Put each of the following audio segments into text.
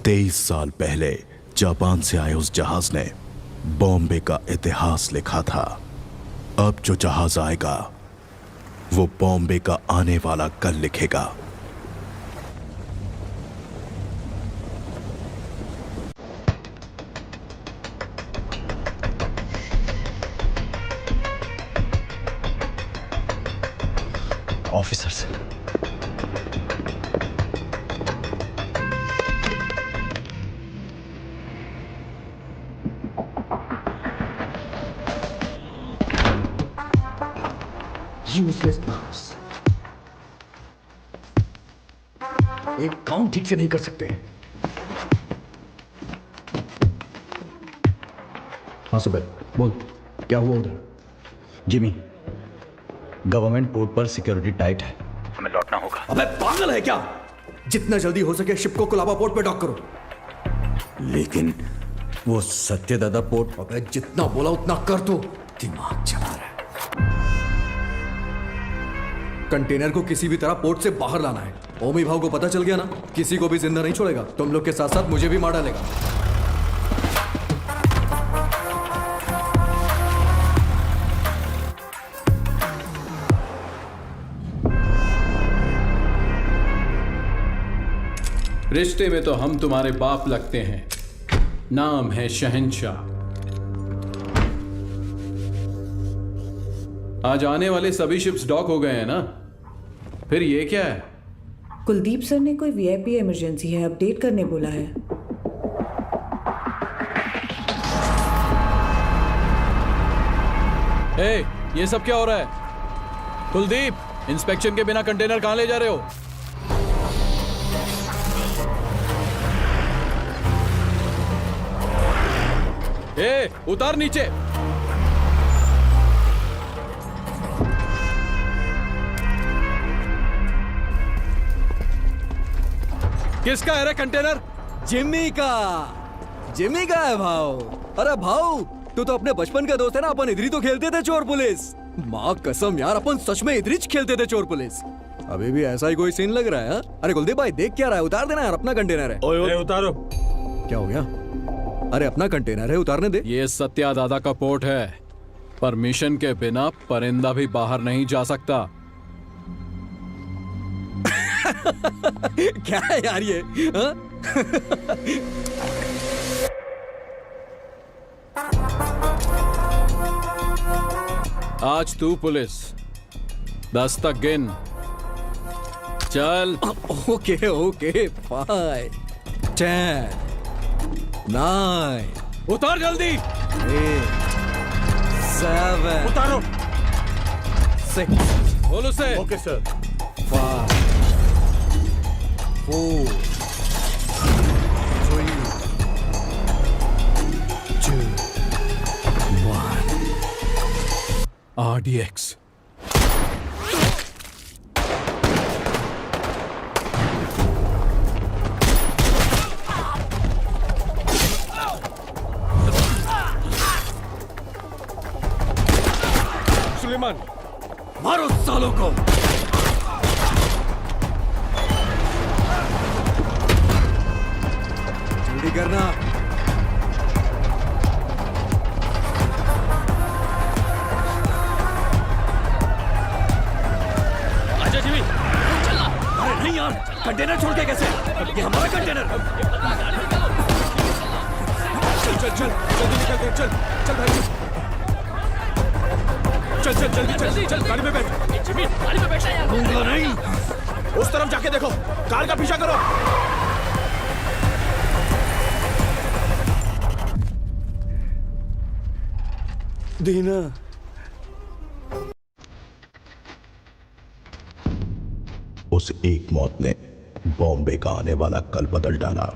23 साल पहले जापान से आए उस जहाज ने बॉम्बे का इतिहास लिखा था। अब जो जहाज आएगा वो बॉम्बे का आने वाला कल लिखेगा। ऑफिसर्स, यूजलेस बॉस, एक काम ठीक से नहीं कर सकते। हाँ सुबह बोल, क्या हुआ उधर? जिमी, गवर्नमेंट पोर्ट पर सिक्योरिटी टाइट है, हमें लौटना होगा। अबे पागल है क्या? जितना जल्दी हो सके शिप को कोलाबा पोर्ट पे डॉक करो। लेकिन वो सत्यदादा पोर्ट। अबे जितना बोला उतना कर दो, दिमाग चला रहा है। कंटेनर को किसी भी तरह पोर्ट से बाहर लाना है। ओमी भाव को पता चल गया ना, किसी को भी जिंदा नहीं छोड़ेगा। तुम लोग के साथ साथ मुझे भी मार डालेगा। रिश्ते में तो हम तुम्हारे बाप लगते हैं, नाम है शहंशाह। आज आने वाले सभी शिप्स डॉक हो गए हैं ना, फिर ये क्या है? कुलदीप सर ने कोई वीआईपी इमरजेंसी है अपडेट करने बोला है। ए, ये सब क्या हो रहा है? कुलदीप, इंस्पेक्शन के बिना कंटेनर कहां ले जा रहे हो? ए, उतार नीचे। किसका है रे कंटेनर? जिम्मी का है भाव। अरे भाव, तू तो अपने बचपन का दोस्त है ना। अपन इधर ही तो खेलते थे चोर पुलिस। माँ कसम यार, अपन सच में इधर ही खेलते थे चोर पुलिस। अभी भी ऐसा ही कोई सीन लग रहा है हा? अरे कुलदीप भाई देख क्या रहा है? उतार देना यार, अपना कंटेनर है। ओए उतारो। क्या हो गया? अरे अपना कंटेनर है, उतारने दे। ये सत्या दादा का पोर्ट है, परमिशन के बिना परिंदा भी बाहर नहीं जा सकता। क्या है यार ये हा? आज तू पुलिस, 10 तक गिन। चल। ओके 5 10 9 उतार जल्दी। 8 7 उतारो। 6 बोल उसे। Okay sir. 5 4 3 2 1 RDX। सुलेमान, मारो सालों को। जल्दी करना। आजा जिमी, चलना। अरे नहीं यार, कंटेनर छोड़ के कैसे? ये हमारा कंटेनर। चल जल्दी निकल के चल भाई चल जल्दी चल गाड़ी में बैठ। जिमी, गाड़ी में बैठा यार। दूंगा नहीं। उस तरफ जाके देखो, कार का पीछा करो। दीना, उस एक मौत ने बॉम्बे का आने वाला कल बदल डाला।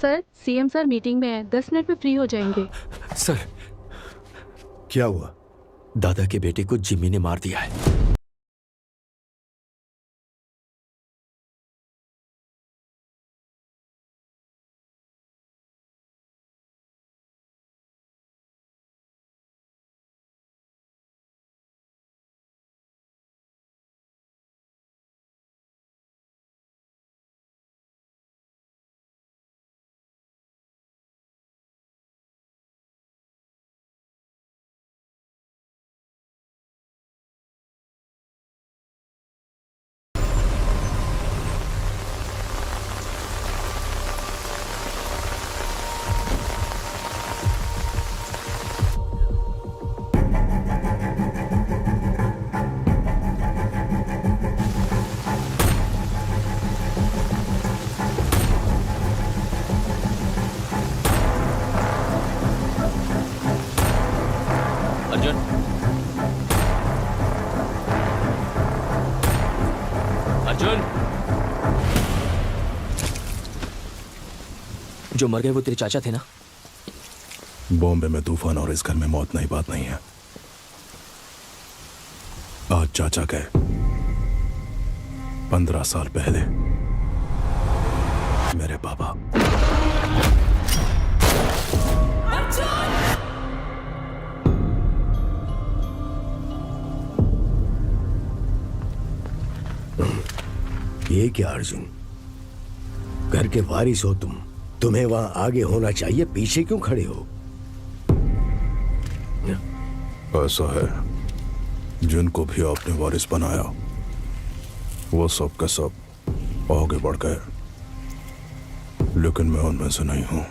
सर, सीएम सर मीटिंग में है, 10 मिनट में फ्री हो जाएंगे। सर क्या हुआ? दादा के बेटे को जिमी ने मार दिया है। अर्जुन, अर्जुन, जो मर गए वो तेरे चाचा थे ना? बॉम्बे में तूफान और इस घर में मौत नई बात नहीं है। आज चाचा गए, 15 साल पहले मेरे पापा। ये क्या अर्जुन, घर के वारिस हो तुम, तुम्हें वहां आगे होना चाहिए, पीछे क्यों खड़े हो? ऐसा है, जिनको भी आपने वारिस बनाया वो सब के सब आगे बढ़ गए, लेकिन मैं उनमें से नहीं हूं।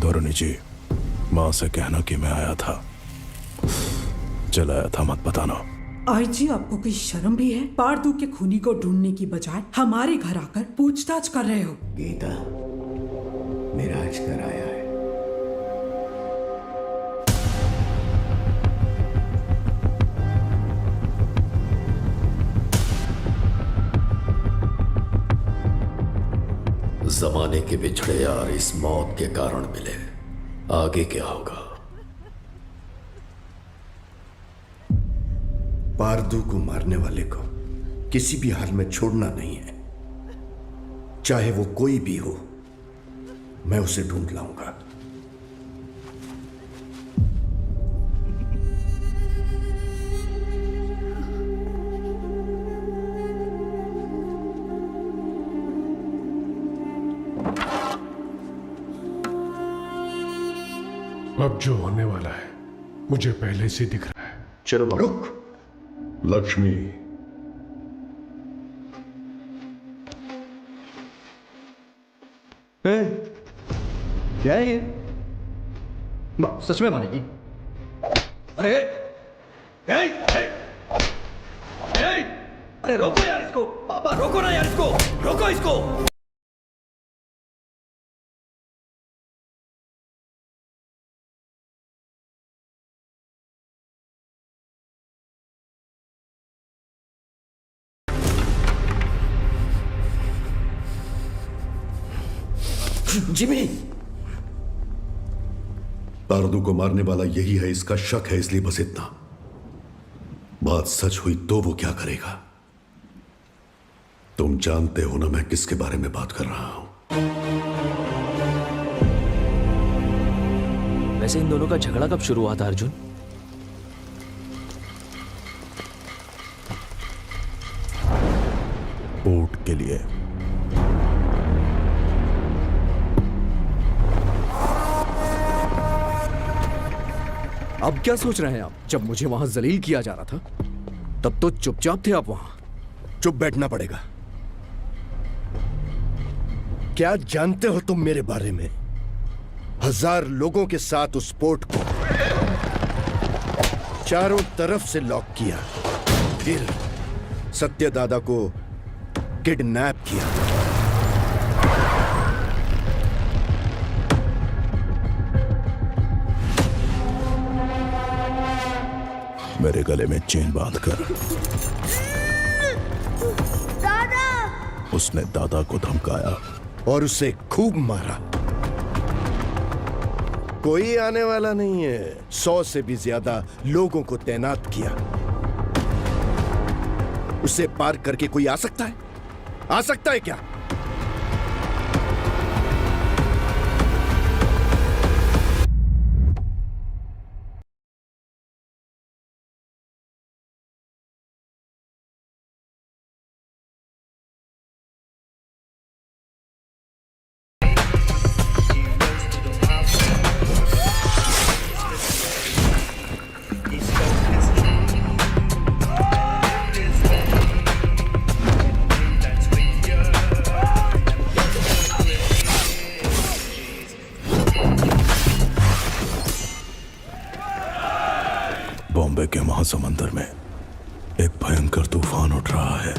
धरणी जी, मां से कहना कि मैं आया था, चलाया था मत बताना। आई जी, आपको कोई शर्म भी है? पारदू के खूनी को ढूंढने की बजाय हमारे घर आकर पूछताछ कर रहे हो। गीता, मेरा आज घर आया है। जमाने के बिछड़े यार इस मौत के कारण मिले, आगे क्या होगा? पारदू को मारने वाले को किसी भी हाल में छोड़ना नहीं है, चाहे वो कोई भी हो। मैं उसे ढूंढ लाऊंगा। अब जो होने वाला है मुझे पहले से दिख रहा है। चलो रुक। लक्ष्मी, क्या है ये? सच में मानेगी? अरे अरे रोको यार इसको, पापा रोको ना यार इसको, रोको इसको। जिमी, पारदू को मारने वाला यही है, इसका शक है, इसलिए बस इतना। बात सच हुई तो वो क्या करेगा? तुम जानते हो ना मैं किसके बारे में बात कर रहा हूं। वैसे इन दोनों का झगड़ा कब शुरू हुआ था अर्जुन? पोर्ट के लिए। अब क्या सोच रहे हैं आप? जब मुझे वहां जलील किया जा रहा था तब तो चुपचाप थे आप वहां। चुप बैठना पड़ेगा। क्या जानते हो तुम मेरे बारे में? 1000 लोगों के साथ उस पोर्ट को चारों तरफ से लॉक किया, फिर सत्यदादा को किडनैप किया। मेरे गले में चेन बांधकर दादा! उसने दादा को धमकाया और उसे खूब मारा। कोई आने वाला नहीं है। 100 से भी ज्यादा लोगों को तैनात किया। उसे पार करके कोई आ सकता है? आ सकता है क्या? बॉम्बे के महासमुंदर में एक भयंकर तूफान उठ रहा है।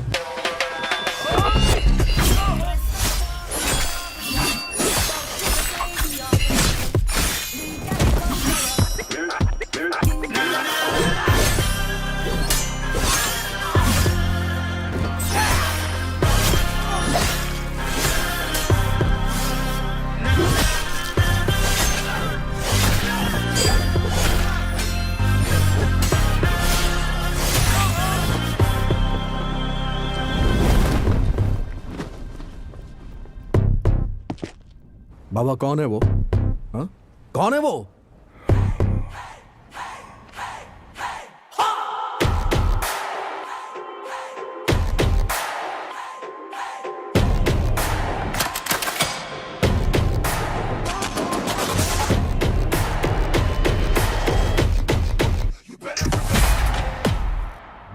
बाबा कौन है वो? हाँ? कौन है वो?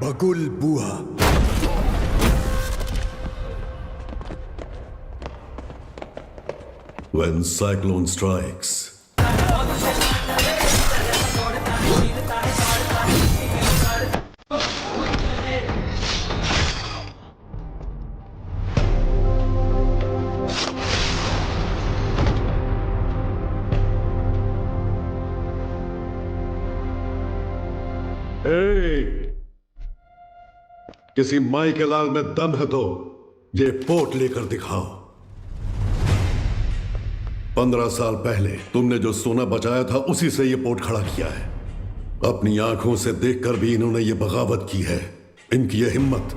बगुल बुआ। When cyclone strikes, किसी माई के लाल में दम है तो ये पोर्ट लेकर दिखाओ। 15 साल पहले तुमने जो सोना बचाया था उसी से ये पोर्ट खड़ा किया है। अपनी आंखों से देखकर भी इन्होंने ये बगावत की है। इनकी ये हिम्मत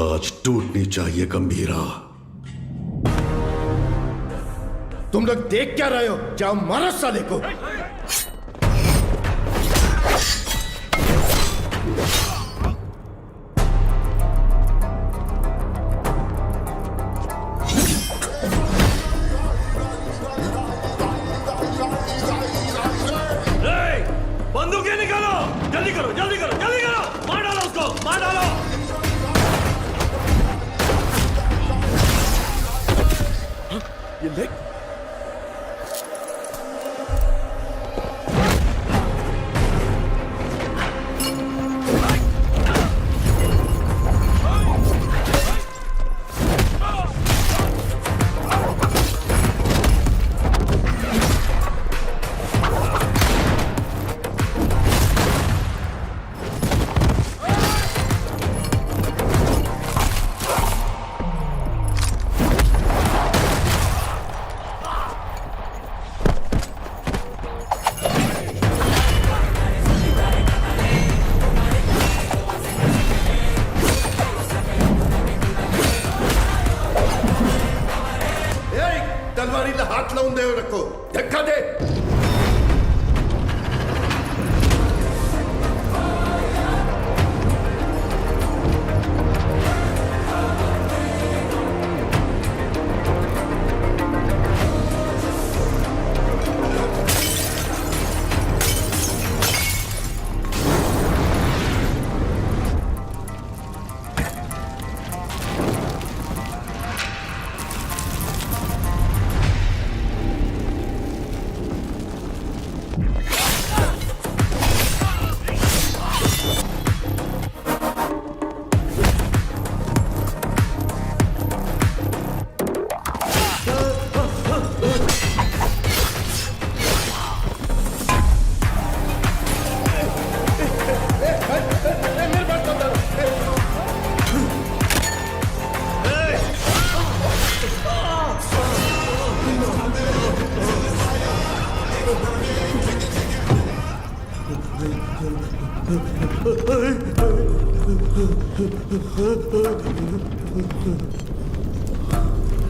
आज टूटनी चाहिए गंभीरा। तुम लोग देख क्या रहे हो? जाओ मारो साले को। बंदूकें निकालो, जल्दी करो, जल्दी करो, जल्दी करो, मार डालो उसको, मार डालो। ये देख,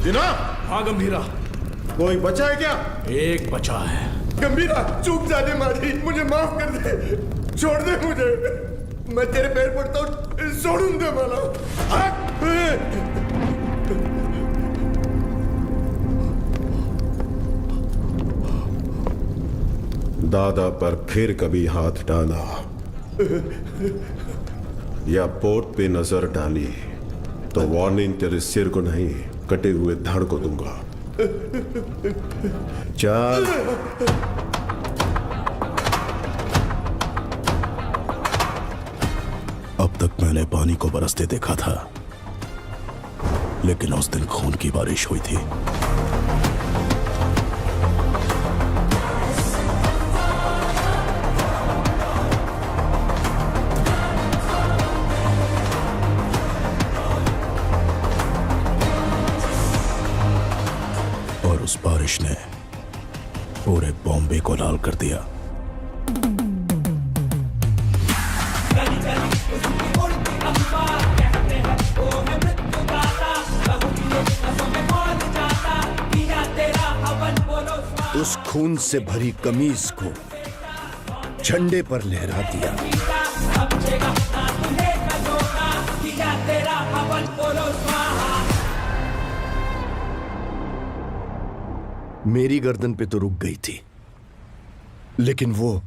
जिना, हाँ गंभीरा, कोई बचा है क्या? एक बचा है। गंभीरा, चूक जाने मारी, मुझे माफ कर दे, छोड़ दे मुझे, मैं तेरे पैर पड़ता हूँ, छोड़ूं दे मला। दादा पर फिर कभी हाथ डाला या पोर्ट पे नजर डाली तो वार्निंग तेरे सिर को नहीं, कटे हुए धड़ को दूंगा। चल। अब तक मैंने पानी को बरसते देखा था, लेकिन उस दिन खून की बारिश हुई थी। और उस बारिश ने पूरे बॉम्बे को लाल कर दिया। उस खून से भरी कमीज को झंडे पर लहरा दिया। मेरी गर्दन पे तो रुक गई थी, लेकिन वो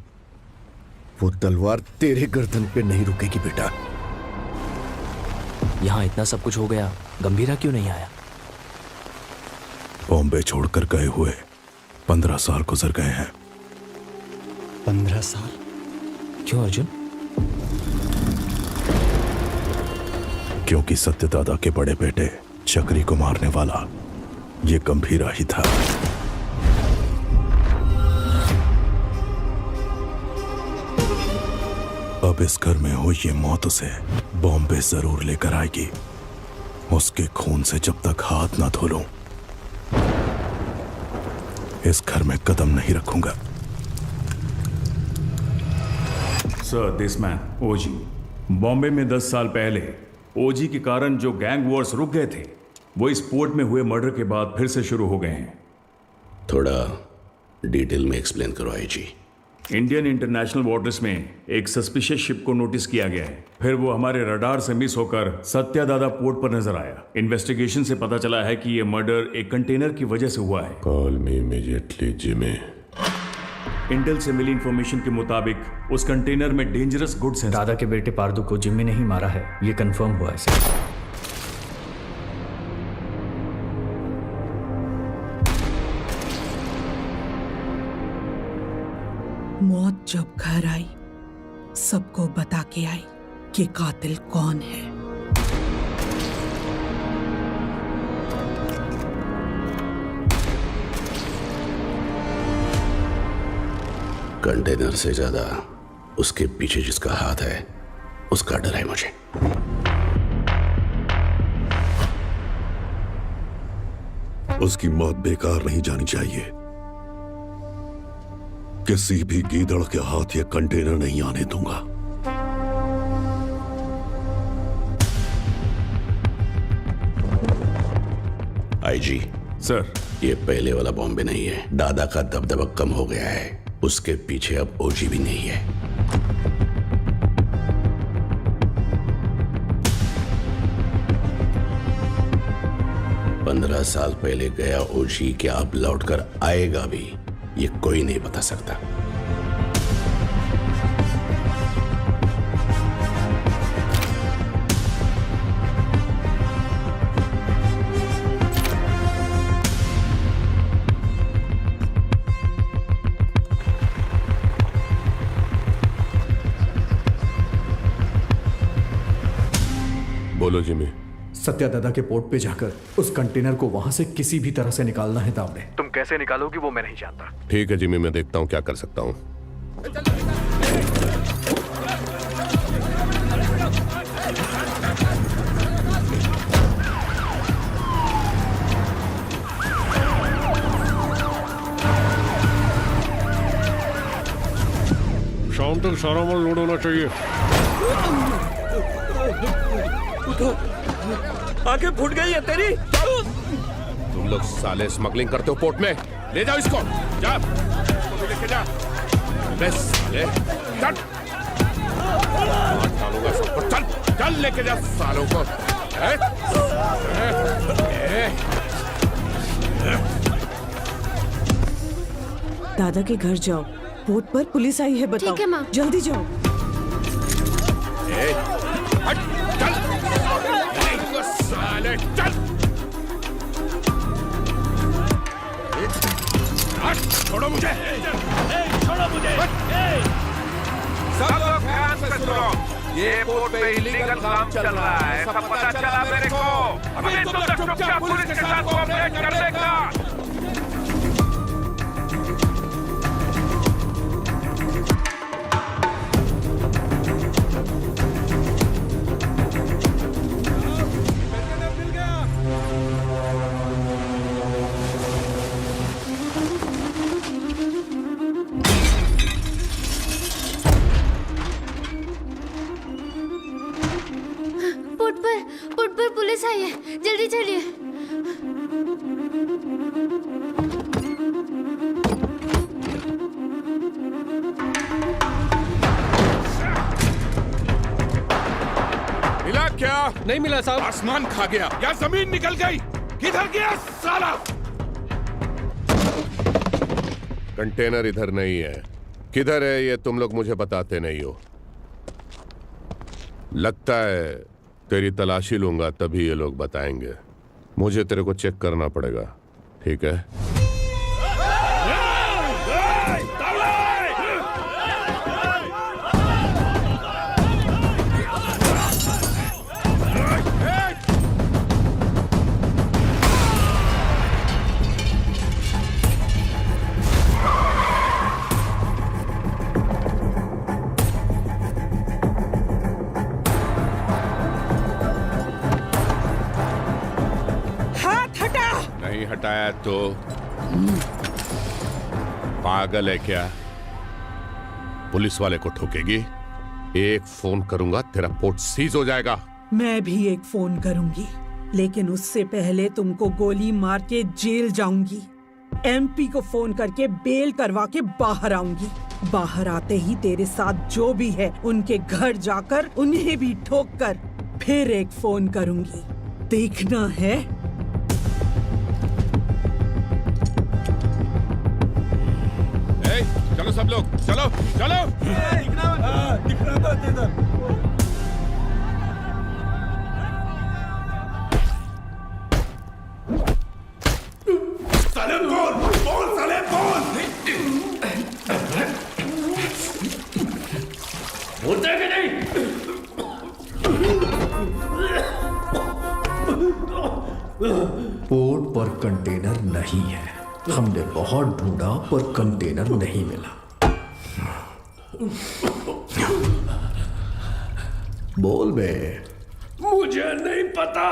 तलवार तेरे गर्दन पे नहीं रुकेगी बेटा। यहाँ इतना सब कुछ हो गया, गंभीरा क्यों नहीं आया? बॉम्बे छोड़कर गए हुए 15 साल गुजर गए हैं। 15 साल? क्यों अर्जुन? क्योंकि सत्यदादा के बड़े बेटे चक्री को मारने वाला ये गंभीरा ही था। अब इस घर में हुई ये मौत उसे बॉम्बे जरूर लेकर आएगी। उसके खून से जब तक हाथ ना धो लूं, इस घर में कदम नहीं रखूंगा। सर, दिस मैन ओजी बॉम्बे में 10 साल पहले ओजी के कारण जो गैंग वॉर्स रुक गए थे, वो इस पोर्ट में हुए मर्डर के बाद फिर से शुरू हो गए हैं। थोड़ा डिटेल में एक्सप्लेन करो आईजी। इंडियन इंटरनेशनल वाटर्स में एक सस्पिशियस शिप को नोटिस किया गया है। फिर वो हमारे रडार से मिस होकर सत्यादादा पोर्ट पर नजर आया। इन्वेस्टिगेशन से पता चला है कि ये मर्डर एक कंटेनर की वजह से हुआ है। Call me immediately Jimmy. Intel से मिली इंफॉर्मेशन के मुताबिक उस कंटेनर में डेंजरस गुड्स हैं। दादा के बेटे पारदू को जिम्मी ने ही मारा है, ये कंफर्म हुआ है सर। मौत जब घर आई, सबको बता के आई कि कातिल कौन है। कंटेनर से ज्यादा उसके पीछे जिसका हाथ है, उसका डर है मुझे। उसकी मौत बेकार नहीं जानी चाहिए। किसी भी गीदड़ के हाथ ये कंटेनर नहीं आने दूंगा। आईजी सर, ये पहले वाला बॉम्बे नहीं है। दादा का दबदबा कम हो गया है, उसके पीछे अब ओजी भी नहीं है। पंद्रह साल पहले गया ओजी क्या अब लौटकर आएगा भी, ये कोई नहीं बता सकता। बोलो जिमी। सत्यादादा के पोर्ट पे जाकर उस कंटेनर को वहां से किसी भी तरह से निकालना है दामने। तुम कैसे निकालोगी वो मैं नहीं जानता। ठीक है जिमी, मैं देखता हूं क्या कर सकता हूं। शाम तक सारा माल लोड होना चाहिए। आंखें फूट गई है तेरी। तुम लोग साले स्मगलिंग करते हो पोर्ट में, ले जाओ इसको, जा इसको भी लेके जा। बस साले चल, डालूंगा सबको, चल चल लेके जा सालों को। दादा के घर जाओ, पोर्ट पर पुलिस आई है, बताओ। ठीक है, माँ। जल्दी जाओ। हट, चल साले चल, छोड़ो मुझे, छोड़ो मुझे। सब लोग ध्यान से सुनो, ये पोर्ट पे इलीगल काम चल रहा है, सब पता चला मेरे को। अभी तुम लोग चुपचाप पुलिस के साथ कोऑपरेट कर लेगा। पोर्ट पर पुलिस आई है, जल्दी चलिए। मिला क्या? नहीं मिला साहब। आसमान खा गया या जमीन निकल गई? किधर गया साला? कंटेनर इधर नहीं है, किधर है ये तुम लोग मुझे बताते नहीं हो। लगता है तेरी तलाशी लूंगा तभी ये लोग बताएंगे। मुझे तेरे को चेक करना पड़ेगा, ठीक है? नहीं हटाया तो पागल है क्या? पुलिस वाले को ठोकेगी? एक फोन करूंगा तेरा पोर्ट सीज हो जाएगा। मैं भी एक फोन करूंगी, लेकिन उससे पहले तुमको गोली मार के जेल जाऊंगी। एमपी को फोन करके बेल करवा के बाहर आऊंगी। बाहर आते ही तेरे साथ जो भी है उनके घर जाकर उन्हें भी ठोक कर फिर एक फोन करूंगी। देखना है? चलो सब लोग, चलो चलो। दिखना मत इधर। साले बोल साले बोल। बोलते हैं कि नहीं? पोर्ट पर कंटेनर नहीं है। हमने बहुत ढूंढा पर कंटेनर नहीं मिला। बोल बे। मुझे नहीं पता,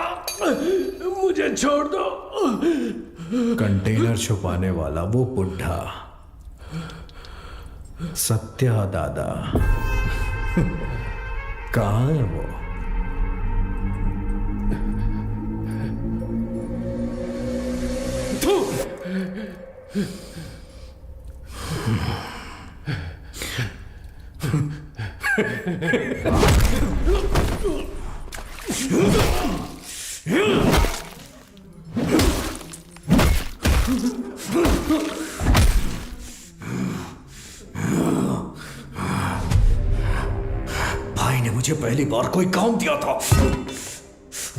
मुझे छोड़ दो। कंटेनर छुपाने वाला वो बुढ़ा सत्या दादा कहाँ है वो? भाई ने मुझे पहली बार कोई काम दिया था,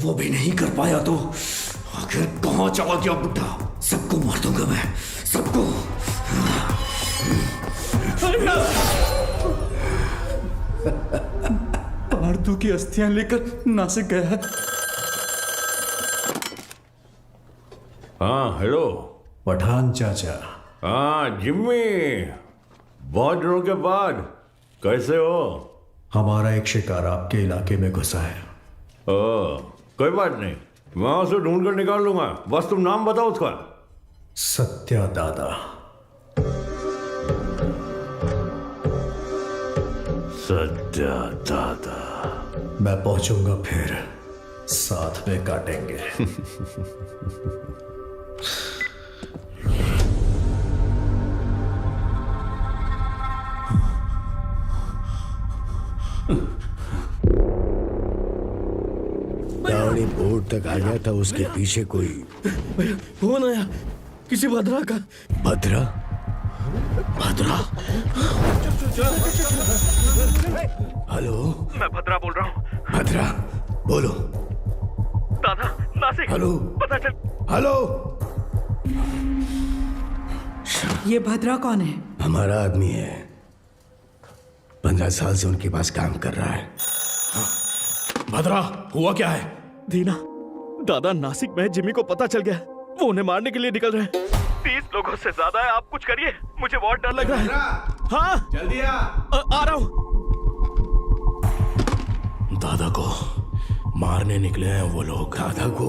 वो भी नहीं कर पाया तो आखिर कहां चला गया बुढ़ा? सबको मार दूंगा मैं, सबको। पार्थू की अस्थियां लेकर नासिक गया है। हाँ हेलो पठान चाचा। हाँ जिम्मी, बहुत दिनों के बाद कैसे हो? हमारा एक शिकार आपके इलाके में घुसा है। कोई बात नहीं, मैं उसे ढूंढ कर निकाल लूंगा, बस तुम नाम बताओ उसका। सत्या दादा। सत्या दादा, मैं पहुंचूंगा फिर साथ में काटेंगे। दावड़ी बोर्ड तक आ गया था, उसके पीछे कोई फोन आया किसी भद्रा का। भद्रा? भद्रा? हेलो, मैं भद्रा बोल रहा हूँ। भद्रा बोलो। दादा, नासिक। हेलो, पता चल। हेलो। ये भद्रा कौन है? हमारा आदमी है, 15 साल से उनके पास काम कर रहा है। भद्रा, हुआ क्या है? दीना, दादा नासिक में जिमी को पता चल गया, वो उन्हें मारने के लिए निकल रहे हैं। 30 लोगों से ज्यादा है, आप कुछ करिए, मुझे बहुत डर लग रहा है। हाँ जल्दी आ रहा हूँ। दादा को मारने निकले हैं वो लोग। दादा को?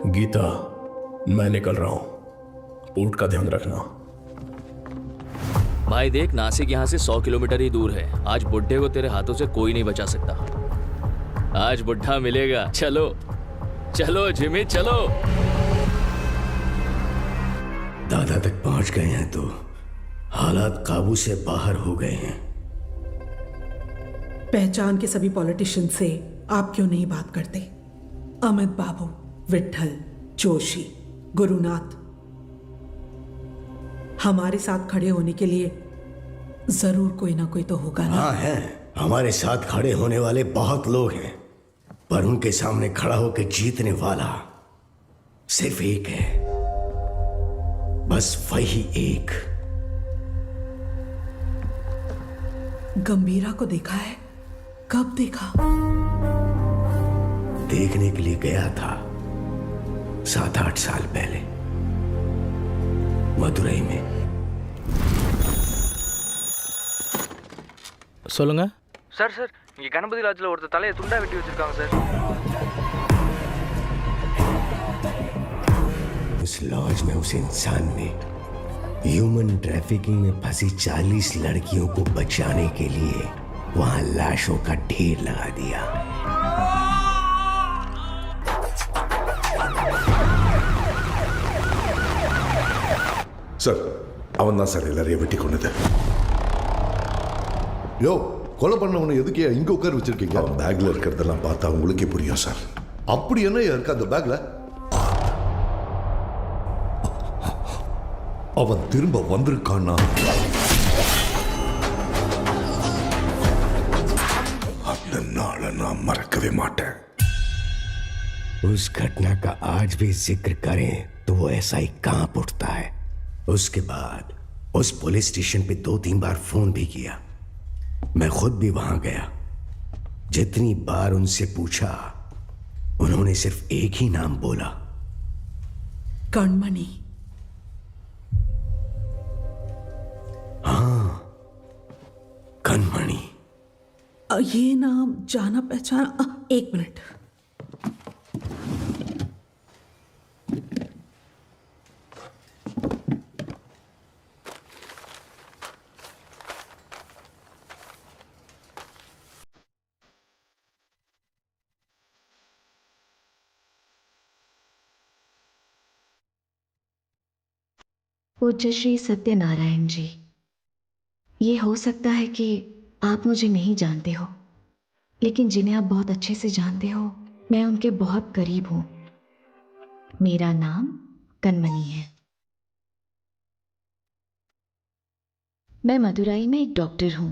गीता, मैं निकल रहा हूँ, पोर्ट का ध्यान रखना। भाई देख, नासिक यहाँ से 100 किलोमीटर ही दूर है। आज बुड्ढे को तेरे हाथों से कोई नहीं बचा सकता। आज बुड्ढा मिलेगा। चलो चलो जिमी, चलो। दादा तक पहुंच गए हैं तो हालात काबू से बाहर हो गए हैं। पहचान के सभी पॉलिटिशियन से आप क्यों नहीं बात करते? अमित बाबू, विट्ठल, जोशी, गुरुनाथ, हमारे साथ खड़े होने के लिए जरूर कोई ना कोई तो होगा ना? हाँ है, हमारे साथ खड़े होने वाले बहुत लोग हैं, पर उनके सामने खड़ा होकर जीतने वाला सिर्फ एक है, बस वही एक। गंभीरा को देखा है? कब देखा? देखने के लिए गया था 7-8 साल पहले मदुरई में। சொல்லுங்க சார் சார், இங்க கணபதி லாட்ஜ்ல ஒருத்தர் தலையை துண்டா வெட்டி வச்சிருக்காங்க சார். उस लॉज में उस इंसान ने ह्यूमन ट्रैफिकिंग में फंसी 40 लड़कियों को बचाने के लिए वहां लाशों का ढेर लगा दिया। சார், அவன் தான் சார் எல்லாரையும் வெட்டி கொண்டது. யோ, கொலை பண்ணவனை எதுக்கே இங்க உட்கார வச்சிருக்கீங்க? அவன் பேக்ல இருக்கிறதெல்லாம் பார்த்தா உங்களுக்கே புரியும் சார். அப்படி என்ன இருக்கு அந்த பேக்ல? அவன் திரும்ப வந்திருக்கான்னா அந்த நாளை நான் மறக்கவே மாட்டேன். उस घटना का आज भी जिक्र करें तो वो ऐसा ही कांप उठता है। उसके बाद उस पुलिस स्टेशन पे 2-3 बार फोन भी किया। मैं खुद भी वहां गया। जितनी बार उनसे पूछा, उन्होंने सिर्फ एक ही नाम बोला, कणमणि। हाँ, कणमणि। ये नाम जाना पहचाना। एक मिनट। पूज्य श्री सत्यनारायण जी, ये हो सकता है कि आप मुझे नहीं जानते हो, लेकिन जिन्हें आप बहुत अच्छे से जानते हो, मैं उनके बहुत करीब हूं। मेरा नाम कणमणि है। मैं मदुरई में एक डॉक्टर हूं।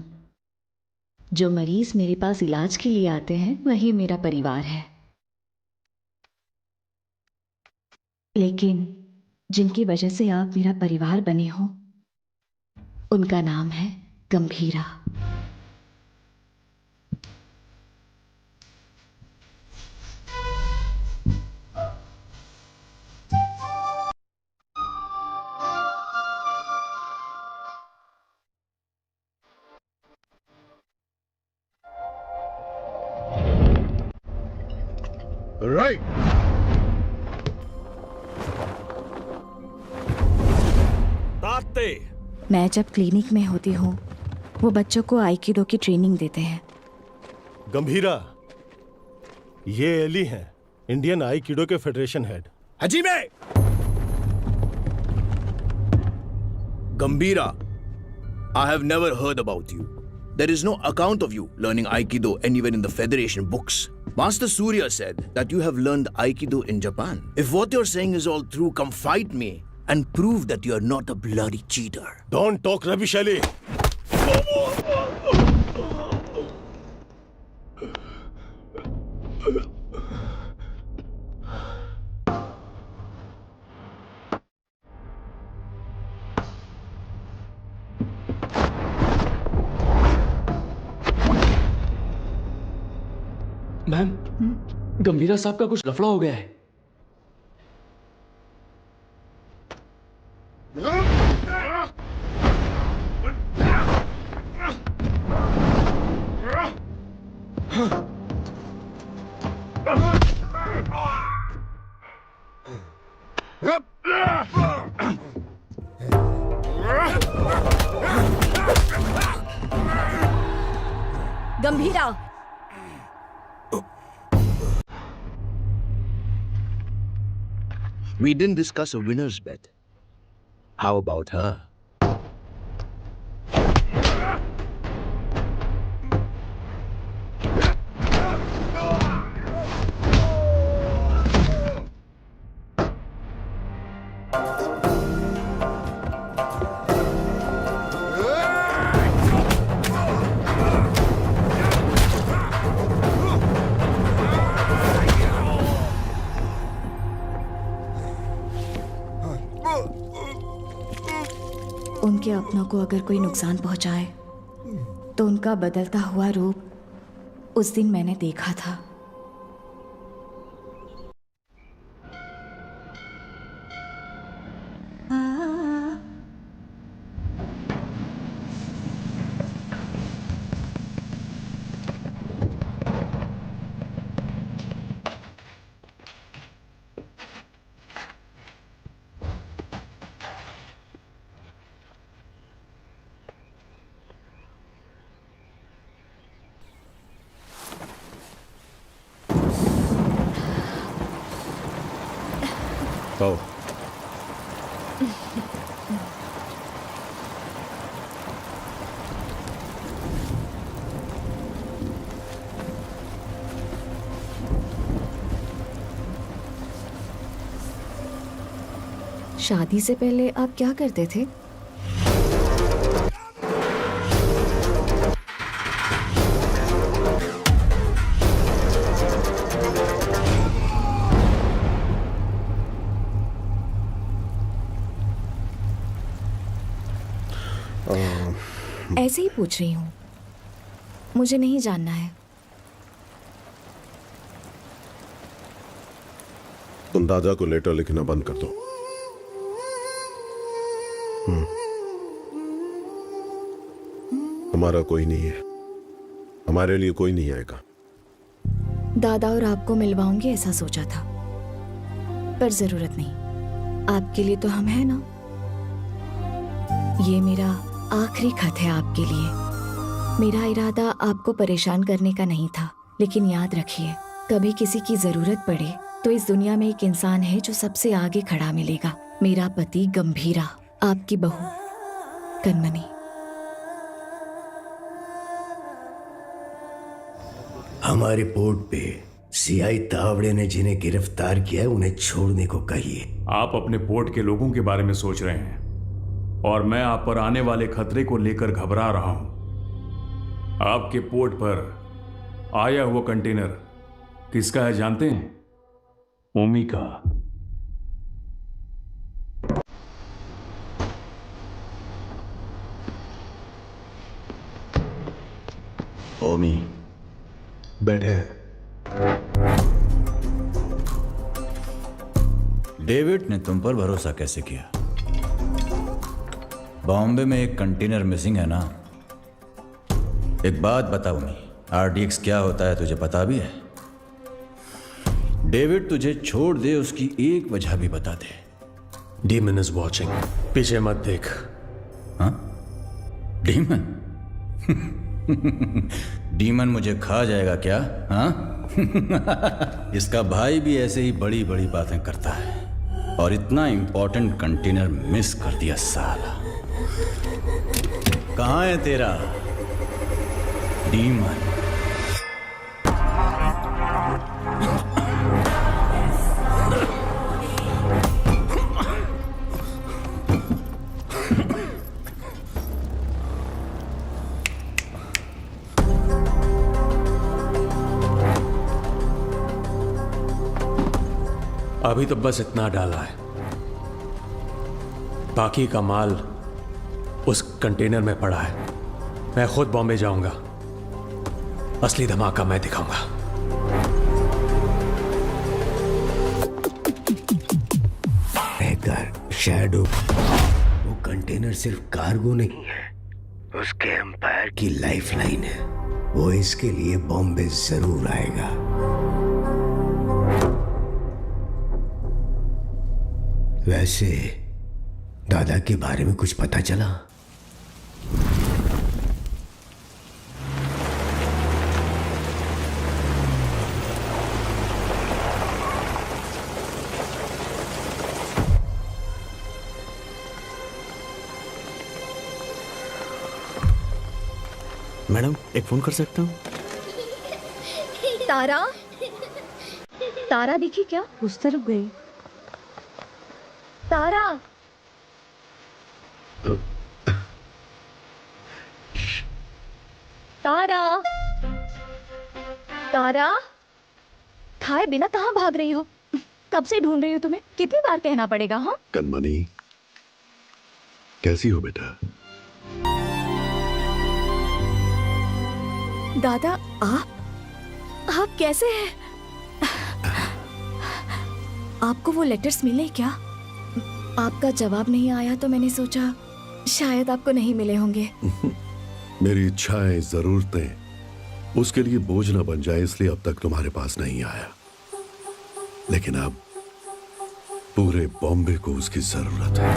जो मरीज मेरे पास इलाज के लिए आते हैं वही मेरा परिवार है, लेकिन जिनकी वजह से आप मेरा परिवार बने हो, उनका नाम है गंभीरा। राइट। मैं जब क्लिनिक में होती हूँ वो बच्चों को आइकिडो की ट्रेनिंग देते हैं। गंभीरा, ये एली हैं, इंडियन आइकिडो के फेडरेशन हेड। हजीमे! Gambhira, I have never heard about you. There is no account of you learning Aikido anywhere in the Federation books. Master Surya said that you have learned Aikido in Japan. If what you're saying is all true, come fight me and prove that you're not a bloody cheater. Don't talk rubbish, Ali. Ma'am, Gambhira साहब का कुछ लफड़ा हो गया है। गंभीरा, We didn't discuss a winner's bet. How about her? उनके अपनों को अगर कोई नुकसान पहुंचाए तो उनका बदलता हुआ रूप उस दिन मैंने देखा था। पाओ। शादी से पहले आप क्या करते थे? ऐसे ही पूछ रही हूँ, मुझे नहीं जानना है। तुम दादा को लेटर लिखना बंद कर दो। हमारा कोई नहीं है, हमारे लिए कोई नहीं आएगा। दादा और आपको मिलवाऊंगी ऐसा सोचा था, पर जरूरत नहीं। आपके लिए तो हम हैं ना। ये मेरा आखिरी खत है आपके लिए। मेरा इरादा आपको परेशान करने का नहीं था, लेकिन याद रखिए, कभी किसी की जरूरत पड़े तो इस दुनिया में एक इंसान है जो सबसे आगे खड़ा मिलेगा। मेरा पति गंभीरा, आपकी बहू कनमनी। हमारे पोर्ट पे सीआई तावड़े ने जिन्हें गिरफ्तार किया है उन्हें छोड़ने को कहिए। आप अपने पोर्ट के लोगों के बारे में सोच रहे हैं और मैं आप पर आने वाले खतरे को लेकर घबरा रहा हूं। आपके पोर्ट पर आया हुआ कंटेनर किसका है जानते हैं? ओमी का। ओमी बैठे। डेविड ने तुम पर भरोसा कैसे किया? बॉम्बे में एक कंटेनर मिसिंग है ना। एक बात बताओ मी, आरडीएक्स क्या होता है तुझे पता भी है? डेविड तुझे छोड़ दे उसकी एक वजह भी बता दे। डीमन इज वॉचिंग, पीछे मत देख। हाँ? डीमन? डीमन मुझे खा जाएगा क्या? हाँ? इसका भाई भी ऐसे ही बड़ी बड़ी बातें करता है और इतना इंपॉर्टेंट कंटेनर मिस कर दिया साला। कहाँ है तेरा डीमन? अभी तो बस इतना डाला है, बाकी का माल उस कंटेनर में पड़ा है। मैं खुद बॉम्बे जाऊंगा, असली धमाका मैं दिखाऊंगा। शैडो, वो कंटेनर सिर्फ कार्गो नहीं है, उसके एम्पायर की लाइफलाइन है। वो इसके लिए बॉम्बे जरूर आएगा। वैसे दादा के बारे में कुछ पता चला? मैडम, एक फोन कर सकता हूँ? तारा, तारा दिखी क्या? उस तरफ गई। तारा, तारा, तारा, खाए बिना कहाँ भाग रही हो? कब से ढूंढ रही हो तुम्हें, कितनी बार कहना पड़ेगा? हाँ कनमनी, कैसी हो बेटा? दादा, आप कैसे हैं? आपको वो लेटर्स मिले क्या? आपका जवाब नहीं आया तो मैंने सोचा शायद आपको नहीं मिले होंगे। मेरी इच्छाएं, जरूरतें उसके लिए बोझ न बन जाए, इसलिए अब तक तुम्हारे पास नहीं आया। लेकिन अब पूरे बॉम्बे को उसकी जरूरत है।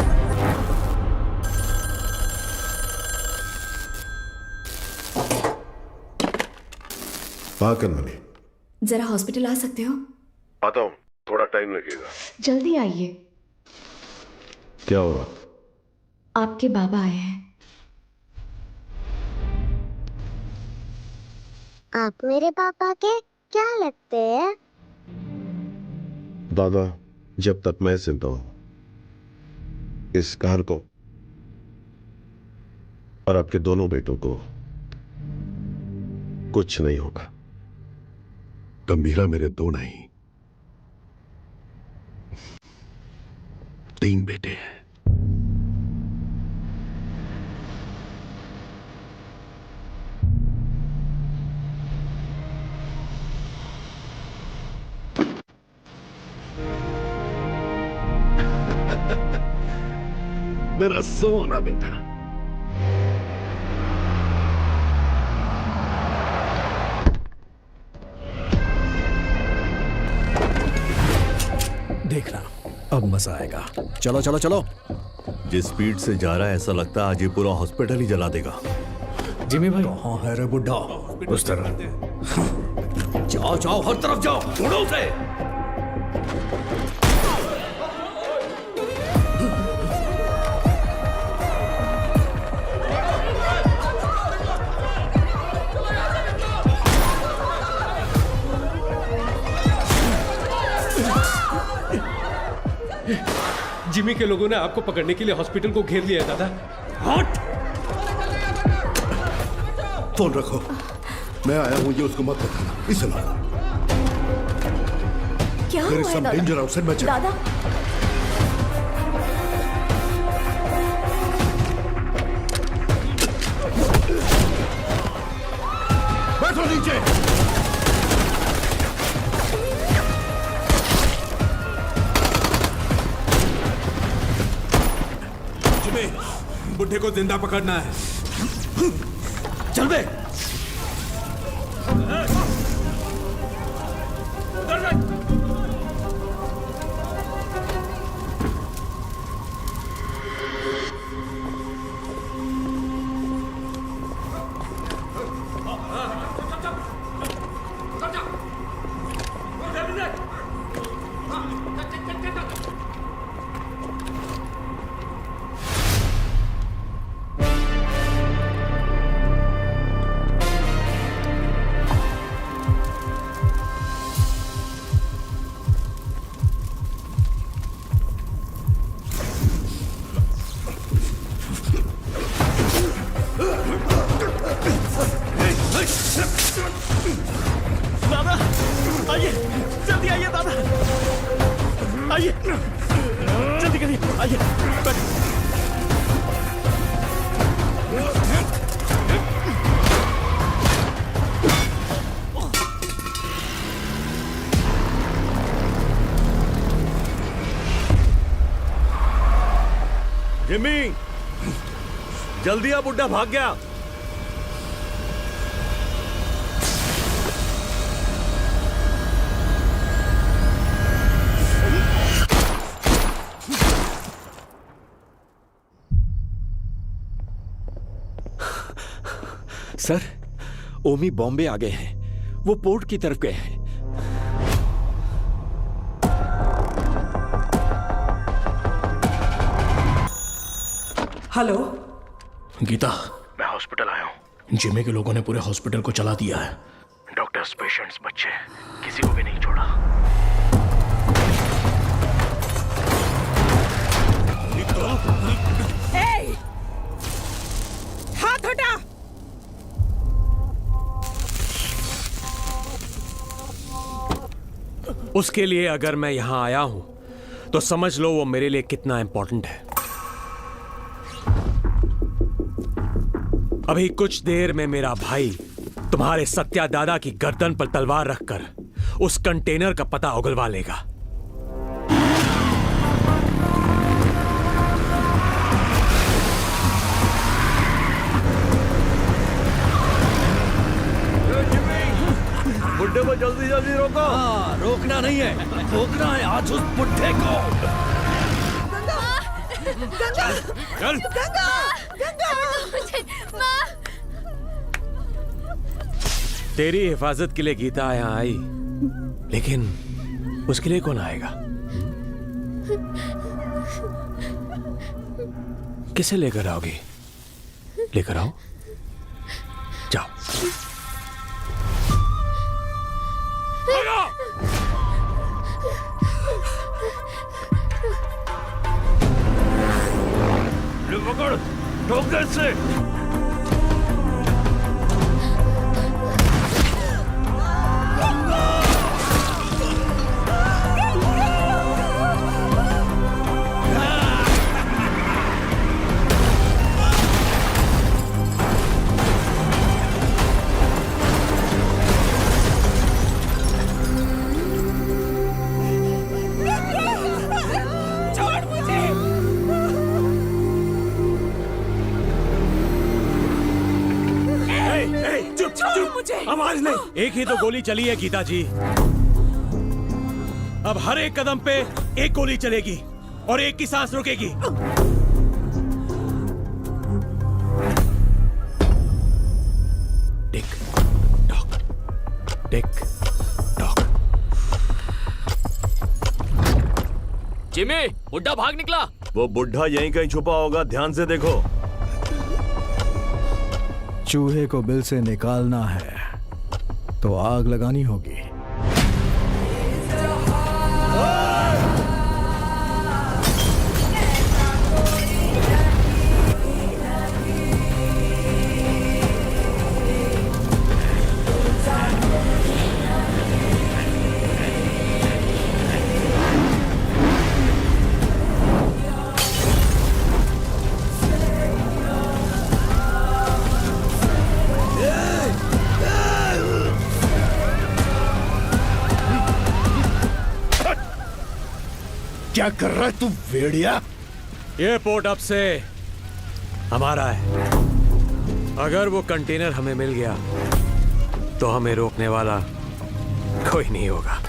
हाँ कनमनी, जरा हॉस्पिटल आ सकते हो? आता हूँ, थोड़ा टाइम लगेगा। जल्दी आइए। क्या हुआ? आपके बाबा आए हैं। आप मेरे पापा के क्या लगते हैं? दादा, जब तक मैं जिंदा हूं, इस कार को और आपके दोनों बेटों को कुछ नहीं होगा। गंभीरा मेरे दो नहीं, 3 बेटे हैं। मेरा सोना बेटा। देखना, अब मजा आएगा। चलो चलो चलो। जिस स्पीड से जा रहा है ऐसा लगता है आज ये पूरा हॉस्पिटल ही जला देगा। जिमी भाई, कहाँ है रे बुड्ढा? उस तरह जाओ जाओ, हर तरफ जाओ, छोड़ो उसे। जिमी के लोगों ने आपको पकड़ने के लिए हॉस्पिटल को घेर लिया है दादा। हट! फोन रखो, मैं आया हूं, ये उसको मत बताना। इसे लो। क्या हुआ है दादा? डेंजर आउटसाइड, मैं दादा, बैठो नीचे। बुड्ढे को जिंदा पकड़ना है। चल बे। दादा आइए, जल्दी आइए दादा, आइए जल्दी करिए, आइए बैठिए। जिम्मी जल्दी आ, बुड्ढा भाग गया। सर, ओमी बॉम्बे आ गए हैं। वो पोर्ट की तरफ गए हैं। हेलो गीता, मैं हॉस्पिटल आया हूँ। जिम्मी के लोगों ने पूरे हॉस्पिटल को चला दिया है। डॉक्टर्स, पेशेंट्स, बच्चे, किसी को भी नहीं छोड़ा। ए! हाथ हटा। उसके लिए अगर मैं यहां आया हूं तो समझ लो वो मेरे लिए कितना इंपॉर्टेंट है। अभी कुछ देर में मेरा भाई तुम्हारे सत्या दादा की गर्दन पर तलवार रखकर उस कंटेनर का पता उगलवा लेगा। बुड्ढे को जल्दी जल्दी रोको। हाँ, रोकना नहीं है, रोकना है आज उस बुड्ढे को। गंगा, चल। गंगा, गंगा। तेरी हिफाजत के लिए गीता यहाँ आई, लेकिन उसके लिए कौन आएगा? किसे लेकर आओगी? लेकर आओ, जाओ। पकड़, ठोकर से। छोड़ मुझे। चुप चुप, आवाज नहीं। एक ही तो गोली चली है गीता जी। अब हर एक कदम पे एक गोली चलेगी और एक की सांस रुकेगी। Tick tock, tick tock. Jimmy, बुड्ढा भाग निकला। वो बुड्ढा यहीं कहीं छुपा होगा, ध्यान से देखो। चूहे को बिल से निकालना है तो आग लगानी होगी। क्या कर रहा है तू भेड़िया? ये पोर्ट अब से हमारा है। अगर वो कंटेनर हमें मिल गया तो हमें रोकने वाला कोई नहीं होगा।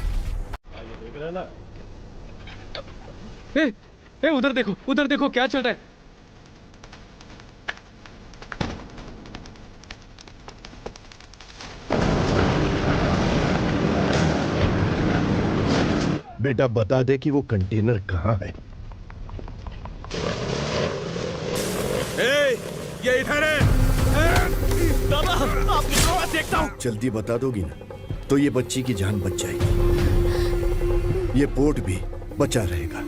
उधर देखो क्या चल रहा है। बेटा बता दे कि वो कंटेनर कहाँ है। ये इधर है। दादा, आपकी तरफ देखता हूँ। जल्दी बता दोगी ना तो ये बच्ची की जान बच जाएगी, ये पोर्ट भी बचा रहेगा।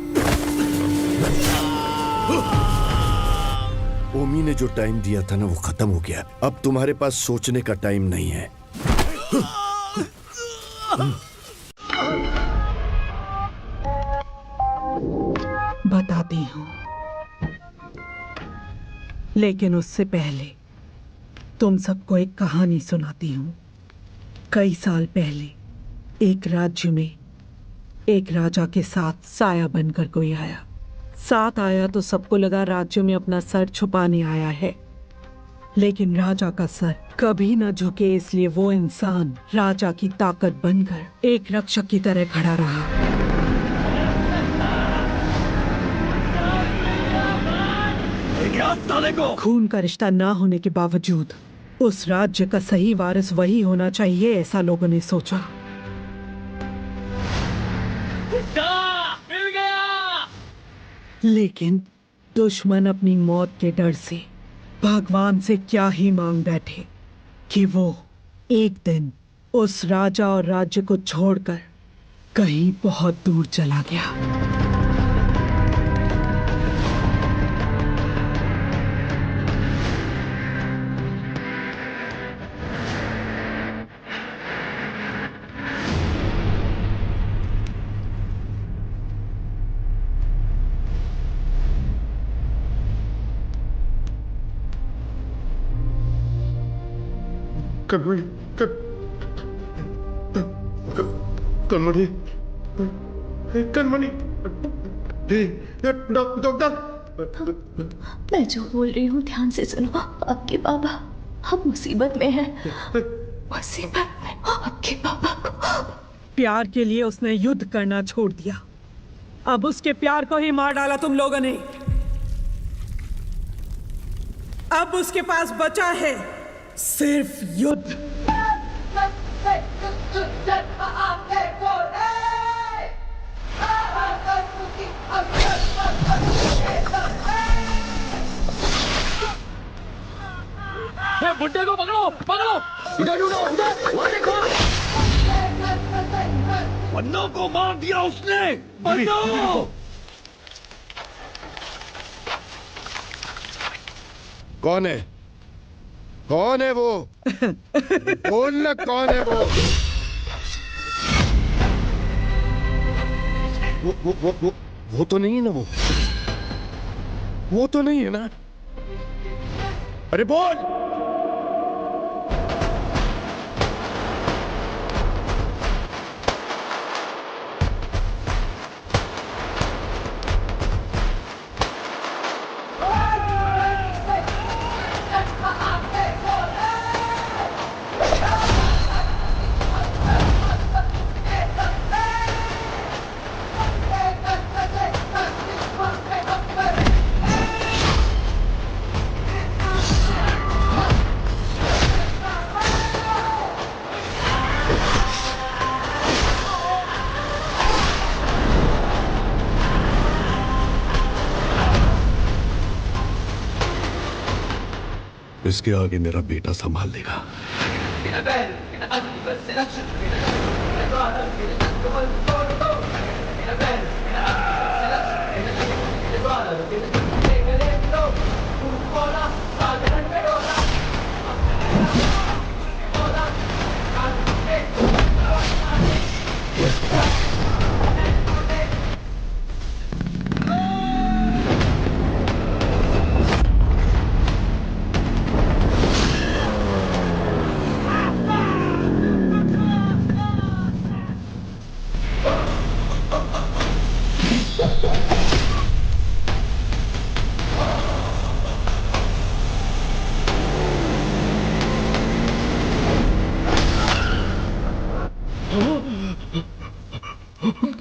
ओमी ने जो टाइम दिया था ना वो खत्म हो गया। अब तुम्हारे पास सोचने का टाइम नहीं है। बताती हूँ, लेकिन उससे पहले तुम सबको एक कहानी सुनाती हूँ। कई साल पहले एक राज्य में एक राजा के साथ साया बनकर कोई आया। साथ आया तो सबको लगा राज्य में अपना सर छुपाने आया है, लेकिन राजा का सर कभी न झुके, इसलिए वो इंसान राजा की ताकत बनकर एक रक्षक की तरह खड़ा रहा। खून का रिश्ता ना होने के बावजूद उस राज्य का सही वारिस वही होना चाहिए, ऐसा लोगों ने सोचा। मिल गया। लेकिन दुश्मन अपनी मौत के डर से भगवान से क्या ही मांग बैठे कि वो एक दिन उस राजा और राज्य को छोड़कर कहीं बहुत दूर चला गया। कनमणि, कनमणि, डॉक्टर। मैं जो बोल रही हूँ ध्यान से सुनो। आपके बाबा हम मुसीबत में हैं। मुसीबत में आपके बाबा को। प्यार के लिए उसने युद्ध करना छोड़ दिया, अब उसके प्यार को ही मार डाला तुम लोगों ने। अब उसके पास बचा है सिर्फ युद्ध। बुड्ढे को पकड़ो, पकड़ो। इधर ढूंढो, उधर, वहाँ देखो। पन्नों को मार दिया उसने। पन्नों। कौन है? कौन है वो? बोल ना, कौन है वो? वो तो नहीं है ना, वो तो नहीं है ना। अरे बोल। इसके आगे मेरा बेटा संभाल लेगा।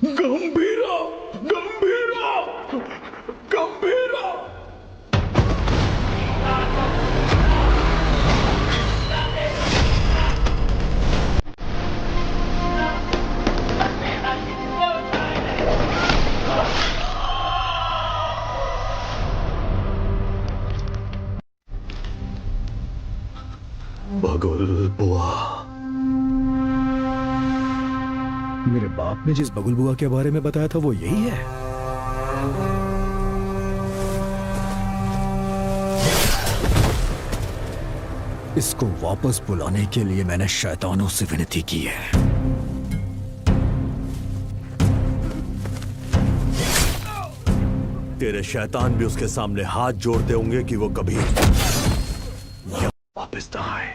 गंभीरा, गंभीरा, गंभीरा। बगुल बुआ। मेरे बाप ने जिस बगुल बुआ के बारे में बताया था वो यही है। इसको वापस बुलाने के लिए मैंने शैतानों से विनती की है, तेरे शैतान भी उसके सामने हाथ जोड़ते होंगे कि वो कभी यहाँ वापस ना आए।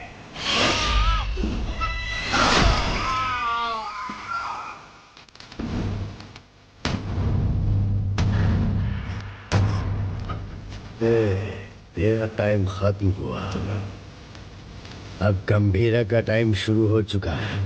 तेरा टाइम खत्म हुआ, अब गंभीरा का टाइम शुरू हो चुका है।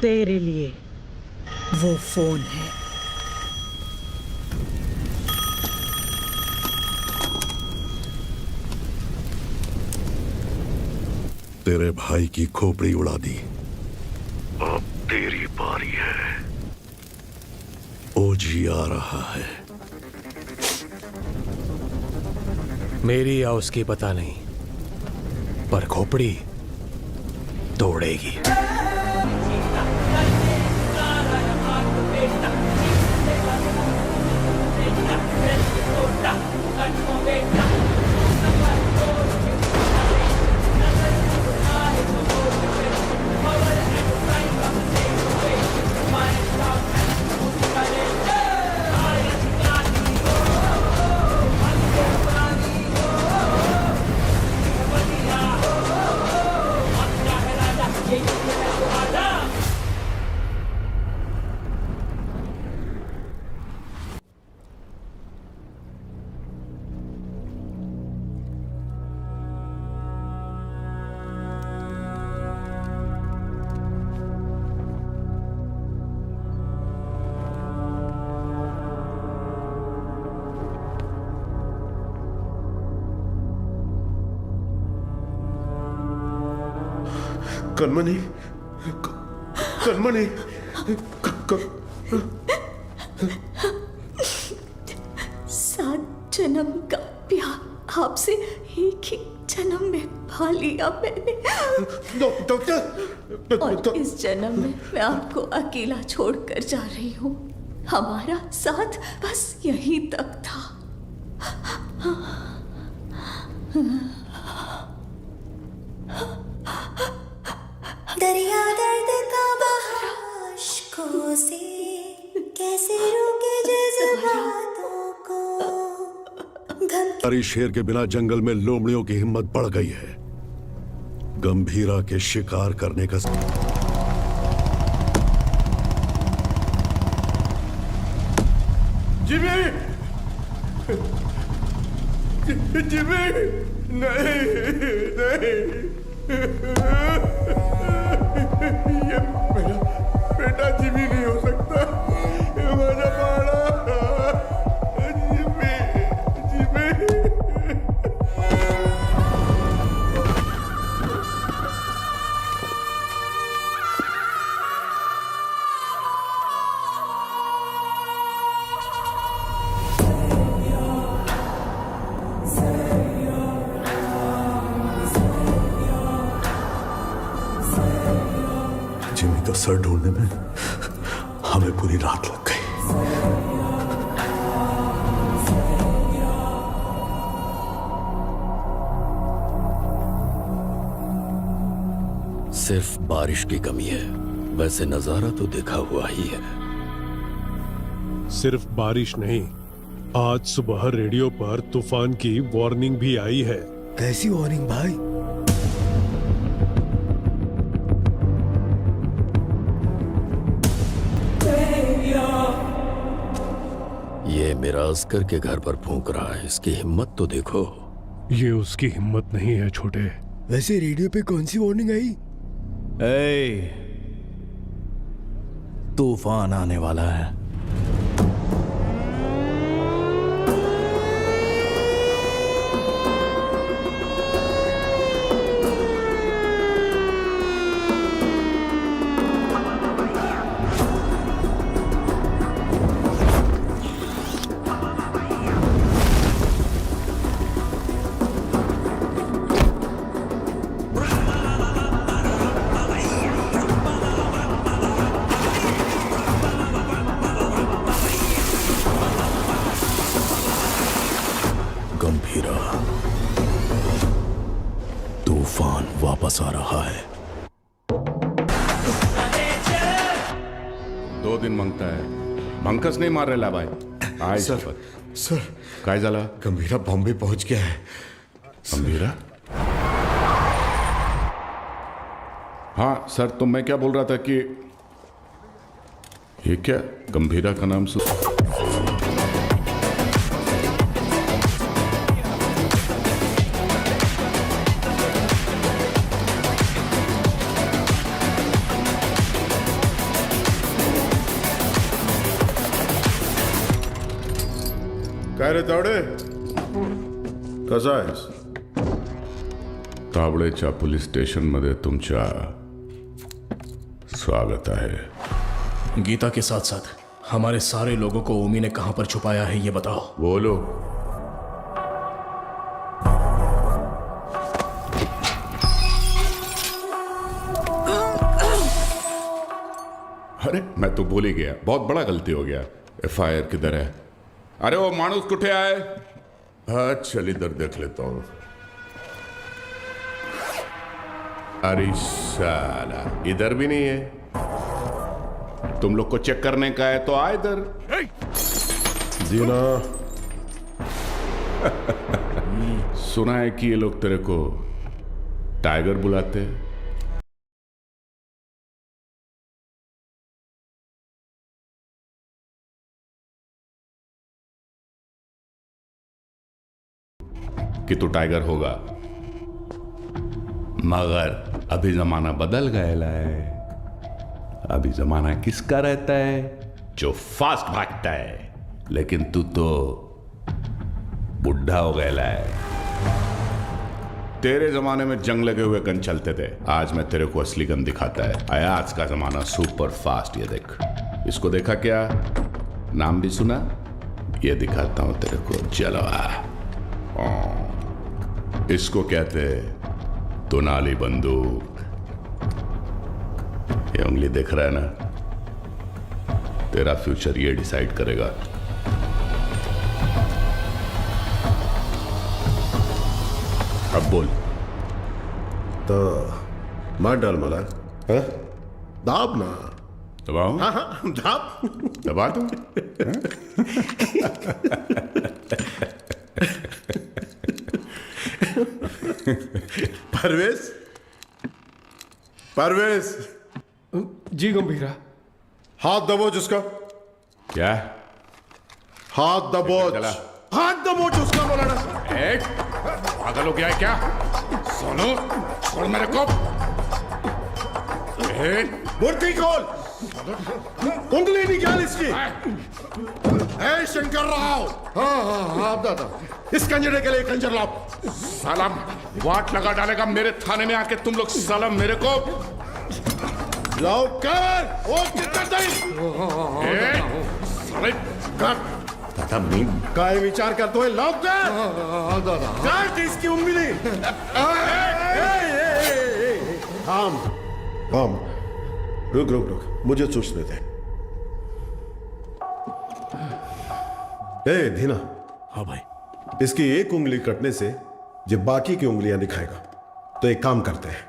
तेरे लिए वो फोन है। तेरे भाई की खोपड़ी उड़ा दी, अब तेरी बारी है। ओजी आ रहा है। मेरी या उसकी पता नहीं, पर खोपड़ी तोड़ेगी। कनमनी, कनमनी, सात जन्म का प्यार आपसे एक ही जन्म में पा लिया मैंने। और इस जन्म में मैं आपको अकेला छोड़कर जा रही हूँ। हमारा साथ बस यहीं तक था। दरिया दर्द का बहार अश्कों से कैसे रोके जज्बातों को। हमारी शेर के बिना जंगल में लोमड़ियों की हिम्मत बढ़ गई है। गंभीरा के शिकार करने का जिमी, जिमी, नहीं, नहीं, ये मेरा बेटा जिमी नहीं हो सकता। ये मेरा बाड़ा जिमी, जिमी। जिमी का सर ढूंढने में हमें पूरी रात लग गई। सिर्फ बारिश की कमी है, वैसे नजारा तो देखा हुआ ही है। सिर्फ बारिश नहीं, आज सुबह रेडियो पर तूफान की वार्निंग भी आई है। कैसी वार्निंग भाई? ये मेरा अस्कर के घर पर फूंक रहा है, इसकी हिम्मत तो देखो। ये उसकी हिम्मत नहीं है छोटे। वैसे रेडियो पे कौन सी वार्निंग आई? तूफान आने वाला है। गंभीरा, तूफान वापस आ रहा है। 2 दिन मांगता है, मंकस नहीं मार रेला भाई। आय सर काय झाला? गंभीरा बॉम्बे पहुंच गया है। गंभीरा? हाँ सर, तो मैं क्या बोल रहा था कि ये क्या गंभीरा का नाम काय रे तावडे, कसा आहेस? तावडेच्या पोलीस स्टेशन मध्ये तुमच्या स्वागत है। गीता के साथ साथ हमारे सारे लोगों को ओमी ने कहां पर छुपाया है ये बताओ। बोलो। अरे मैं तो बोल ही गया, बहुत बड़ा गलती हो गया। FIR किधर है? अरे वो मानुस कुठे आए? हाँ चल इधर देख लेता हूं। अरे साला इधर भी नहीं है। तुम लोग को चेक करने का है तो आ इधर। जीना सुना है कि ये लोग तेरे को टाइगर बुलाते हैं। कि तू टाइगर होगा, मगर अभी जमाना बदल गया है। अभी जमाना किसका रहता है? जो फास्ट भागता है। लेकिन तू तो बुढ़ा हो गया है। तेरे जमाने में जंग लगे हुए गन चलते थे, आज मैं तेरे को असली गन दिखाता है। आज का जमाना सुपर फास्ट। ये देख, इसको देखा क्या? नाम भी सुना? ये दिखाता हूं तेरे को, जलवा। इसको कहते हैं दुनाली बंदूक। ये उंगली देख रहा है ना? तेरा फ्यूचर ये डिसाइड करेगा। अब बोल। तो मार डाल मला। हाँ? दाब ना। दबाऊं? हाँ हाँ दाब। दबा दूं? परवेज, परवेज। जी गंभीरा। हाथ दबोच उसका। क्या? हाथ दबोच। हाथ दबोच उसका मौलाना। पागल हो गया है क्या? सुनो, छोड़ मेरे को। मुर्ती खोल। उंगली निकाल इसकी। शंकर राव। हाँ हाँ हाँ दादा, इस कंजरे के लिए कंजर लाओ। साला वाट लगा डालेगा मेरे थाने में आके तुम लोग। साला मेरे को लाओ कर। वो कितना दादा मी काय विचार करतोय? लाओ कर। दादा काट इसकी उंगली। थाम थाम, रुक रुक रुक, मुझे सोचने दे। ए धीना। हाँ भाई। इसकी एक उंगली कटने से जब बाकी की उंगलियां दिखाएगा, तो एक काम करते हैं,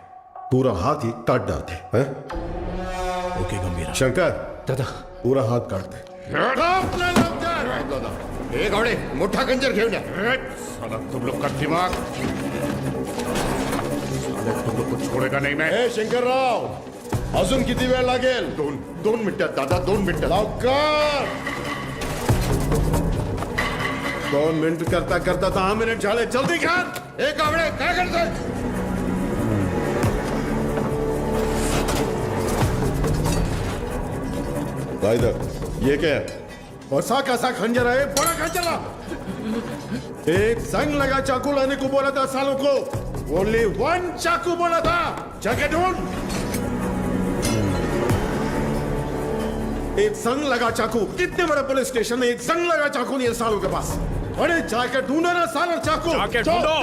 पूरा हाथ ही काट डालते हैं। ओके गंभीरा। शंकर दादा पूरा हात काढ दे. हे घोडे मोठा गंजर घेऊन या. साला तुम लोग का दिमाग तुम लोग को छोड़ेगा नहीं मैं. हे शंकरराव, अजून किती वेळ लागेल? दोन मिनिटात दादा, 2 मिनिटं. लवकर. 2 मिनट करता करता 10 मिनट झाले, जल्दी कर। एक आवडे काय करतोय? इधर ये क्या है? ऐसा कैसा खंजर है? बड़ा खंजर ला। एक जंग लगा चाकू लाने को बोला था सालों को। ओनली 1 चाकू बोला था। जाके ढूंढ। एक जंग लगा चाकू। कितने बड़े पुलिस स्टेशन में एक जंग लगा चाकू नहीं है सालों के पास। अरे जाके ढूंढो ना सालों चाकू। जाके ढूंढो।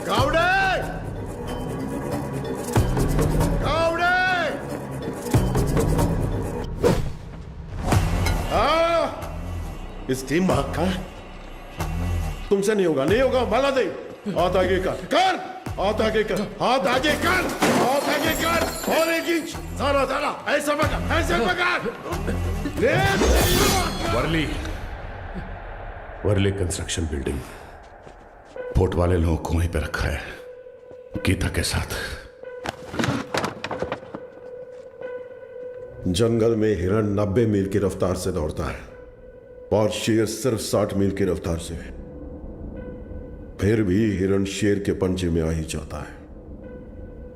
गावड़े, गावड़े। इस टीम भाग का तुमसे नहीं होगा, नहीं होगा। माला दे, हाथ आगे कर, हाथ आगे कर, हाथ आगे कर, हाथ आगे कर। और 1 इंच सारा सारा ऐसा पकड़, ऐसा पकड़। Worli construction building. पोर्ट वाले लोगों को वहीं पे रखा है, गीता के साथ। जंगल में हिरण 90 मील की रफ्तार से दौड़ता है और शेर सिर्फ 60 मील की रफ्तार से। फिर भी हिरण शेर के पंजे में आ ही जाता है।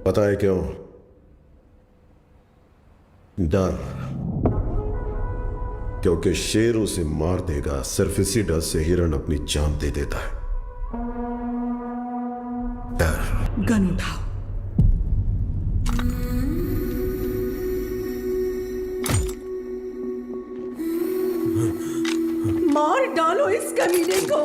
पता है क्यों? डर। क्योंकि शेर उसे मार देगा। सिर्फ इसी डर से हिरण अपनी जान दे देता है। डर। गन उठाओ। मार डालो इस कमीने को।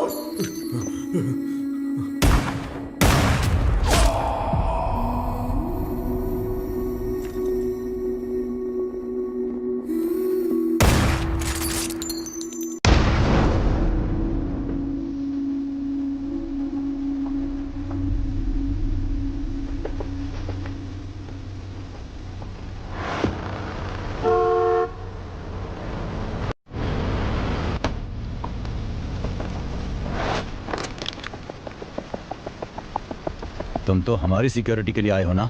तुम तो हमारी सिक्योरिटी के लिए आए हो ना?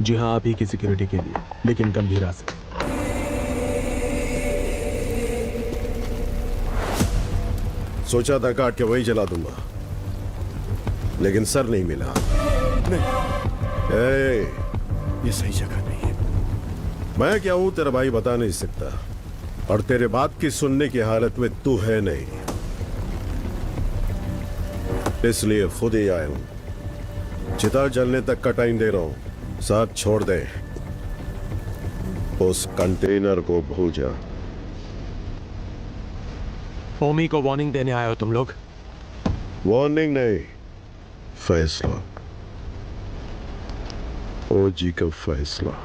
जी हाँ, आप ही की सिक्योरिटी के लिए, लेकिन गंभीरा से। सोचा था काट के वही जला दूंगा, लेकिन सर नहीं मिला। नहीं। ये सही जगह नहीं है। मैं क्या हूं तेरा भाई बता नहीं सकता, और तेरे बात की सुनने की हालत में तू है नहीं, इसलिए खुद ही आया हूं। चिता जलने तक का टाइम दे रहा हूं, साथ छोड़ दे। उस कंटेनर को भूल जा। ओमी को वार्निंग देने आए हो तुम लोग? वार्निंग नहीं, फैसला। ओजी का फैसला।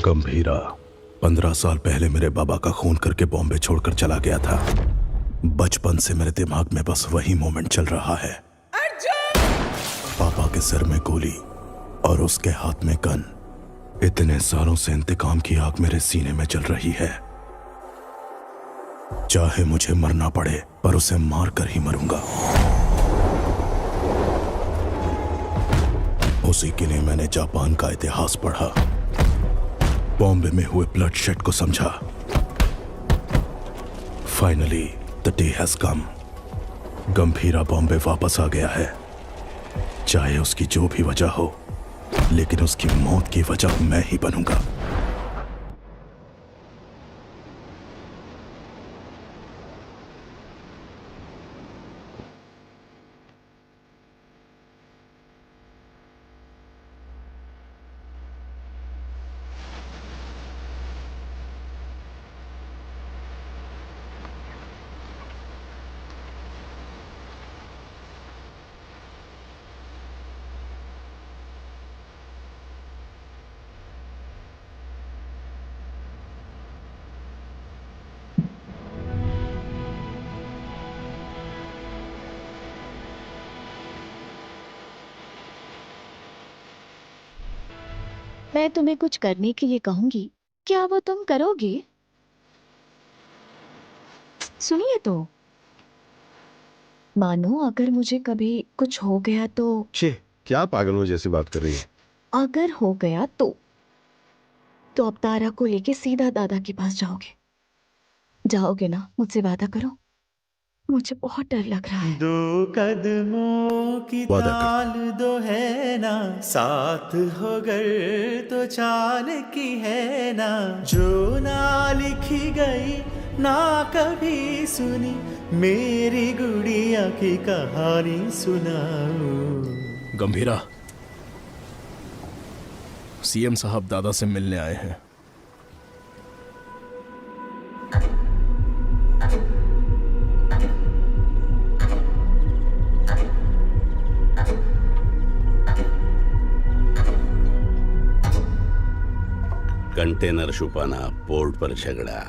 गंभीरा 15 साल पहले मेरे बाबा का खून करके बॉम्बे छोड़कर चला गया था। बचपन से मेरे दिमाग में बस वही मोमेंट चल रहा है। पापा के सिर में गोली और उसके हाथ में गन। इतने सालों से इंतकाम की आग मेरे सीने में जल रही है। चाहे मुझे मरना पड़े, पर उसे मार कर ही मरूंगा। उसी के लिए मैंने जापान का इतिहास पढ़ा, बॉम्बे में हुए ब्लडशेड को समझा। Finally the day has come. Gambhira Bombay वापस आ गया है। चाहे उसकी जो भी वजह हो, लेकिन उसकी मौत की वजह मैं ही बनूंगा। मैं तुम्हें कुछ करने के लिए कहूंगी, क्या वो तुम करोगे? सुनिए तो, मानो अगर मुझे कभी कुछ हो गया तो। छे, क्या पागलों जैसी बात कर रही है? अगर हो गया तो अब तारा को लेके सीधा दादा के पास जाओगे? जाओगे ना? मुझसे वादा करो, मुझे बहुत डर लग रहा है। 2 कदमों की ताल दो है ना, साथ हो गर तो चाल की है ना, जो ना लिखी गई ना कभी सुनी, मेरी गुड़िया की कहानी सुनाओ। गंभीरा, सीएम साहब दादा से मिलने आए हैं। कंटेनर छुपाना, पोर्ट पर झगड़ा,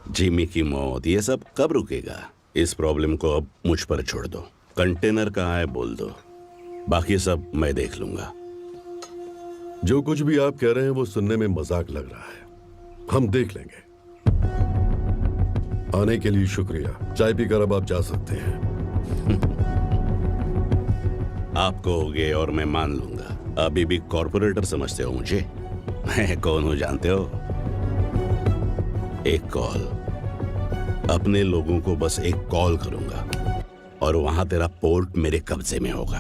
जिमी की मौत, ये सब कब रुकेगा? इस प्रॉब्लम को अब मुझ पर छोड़ दो। कंटेनर कहाँ है बोल दो, बाकी सब मैं देख लूंगा। जो कुछ भी आप कह रहे हैं वो सुनने में मजाक लग रहा है, हम देख लेंगे। आने के लिए शुक्रिया। चाय पीकर अब आप जा सकते हैं। आप कहोगे और मैं मान लूंगा। अभी भी कॉर्पोरेटर समझते हो मुझे? मैं कौन हूं जानते हो? एक कॉल, अपने लोगों को बस एक कॉल करूंगा और वहां तेरा पोर्ट मेरे कब्जे में होगा।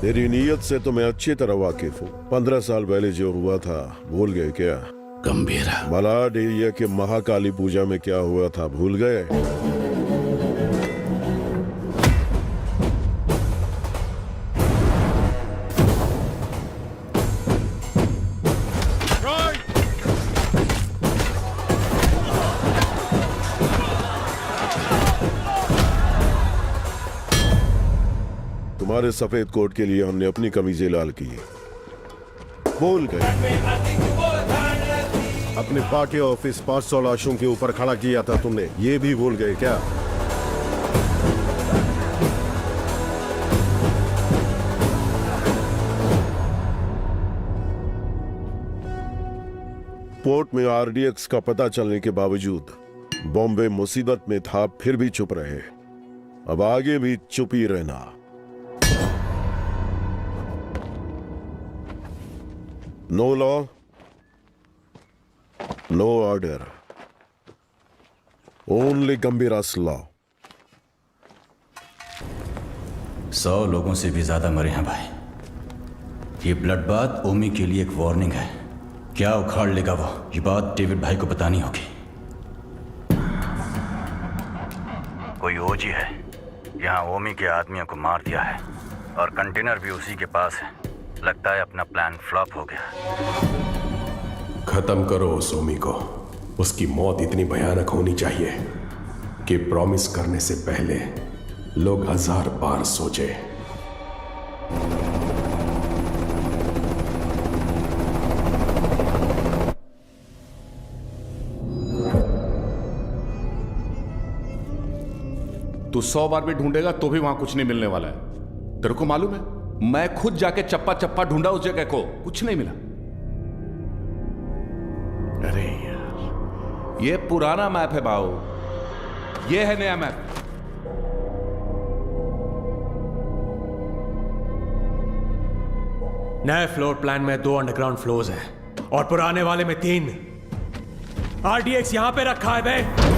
तेरी नीयत से तो मैं अच्छी तरह वाकिफ हूँ। 15 साल पहले जो हुआ था भूल गए क्या? गंभीरा, मलाड एरिया के महाकाली पूजा में क्या हुआ था भूल गए? तुम्हारे सफेद कोट के लिए हमने अपनी कमीजें लाल की। भूल गए? अपने पाके ऑफिस 500 लाशों के ऊपर खड़ा किया था तुमने, ये भी भूल गए क्या? पोर्ट में आरडीएक्स का पता चलने के बावजूद बॉम्बे मुसीबत में था, फिर भी चुप रहे। अब आगे भी चुप ही रहना। No law, no order, only Gambhira's law. 100 लोगों से भी ज्यादा मरे हैं भाई। ये ब्लड बात ओमी के लिए एक वार्निंग है। क्या उखाड़ लेगा वो, ये बात डेविड भाई को बतानी होगी। कोई ओजी है यहाँ ओमी के आदमियों को मार दिया है और कंटेनर भी उसी के पास है। लगता है अपना प्लान फ्लॉप हो गया। खत्म करो उस ओमी को। उसकी मौत इतनी भयानक होनी चाहिए कि प्रॉमिस करने से पहले लोग 1000 बार सोचे। तू 100 बार भी ढूंढेगा तो भी वहां कुछ नहीं मिलने वाला है। तेरे को मालूम है, मैं खुद जाके चप्पा चप्पा ढूंढा उस जगह को, कुछ नहीं मिला। अरे यार, ये पुराना मैप है बाऊ, ये है नया मैप। नए फ्लोर प्लान में 2 अंडरग्राउंड फ्लोर्स हैं और पुराने वाले में 3। आरडीएक्स यहां पे रखा है बे।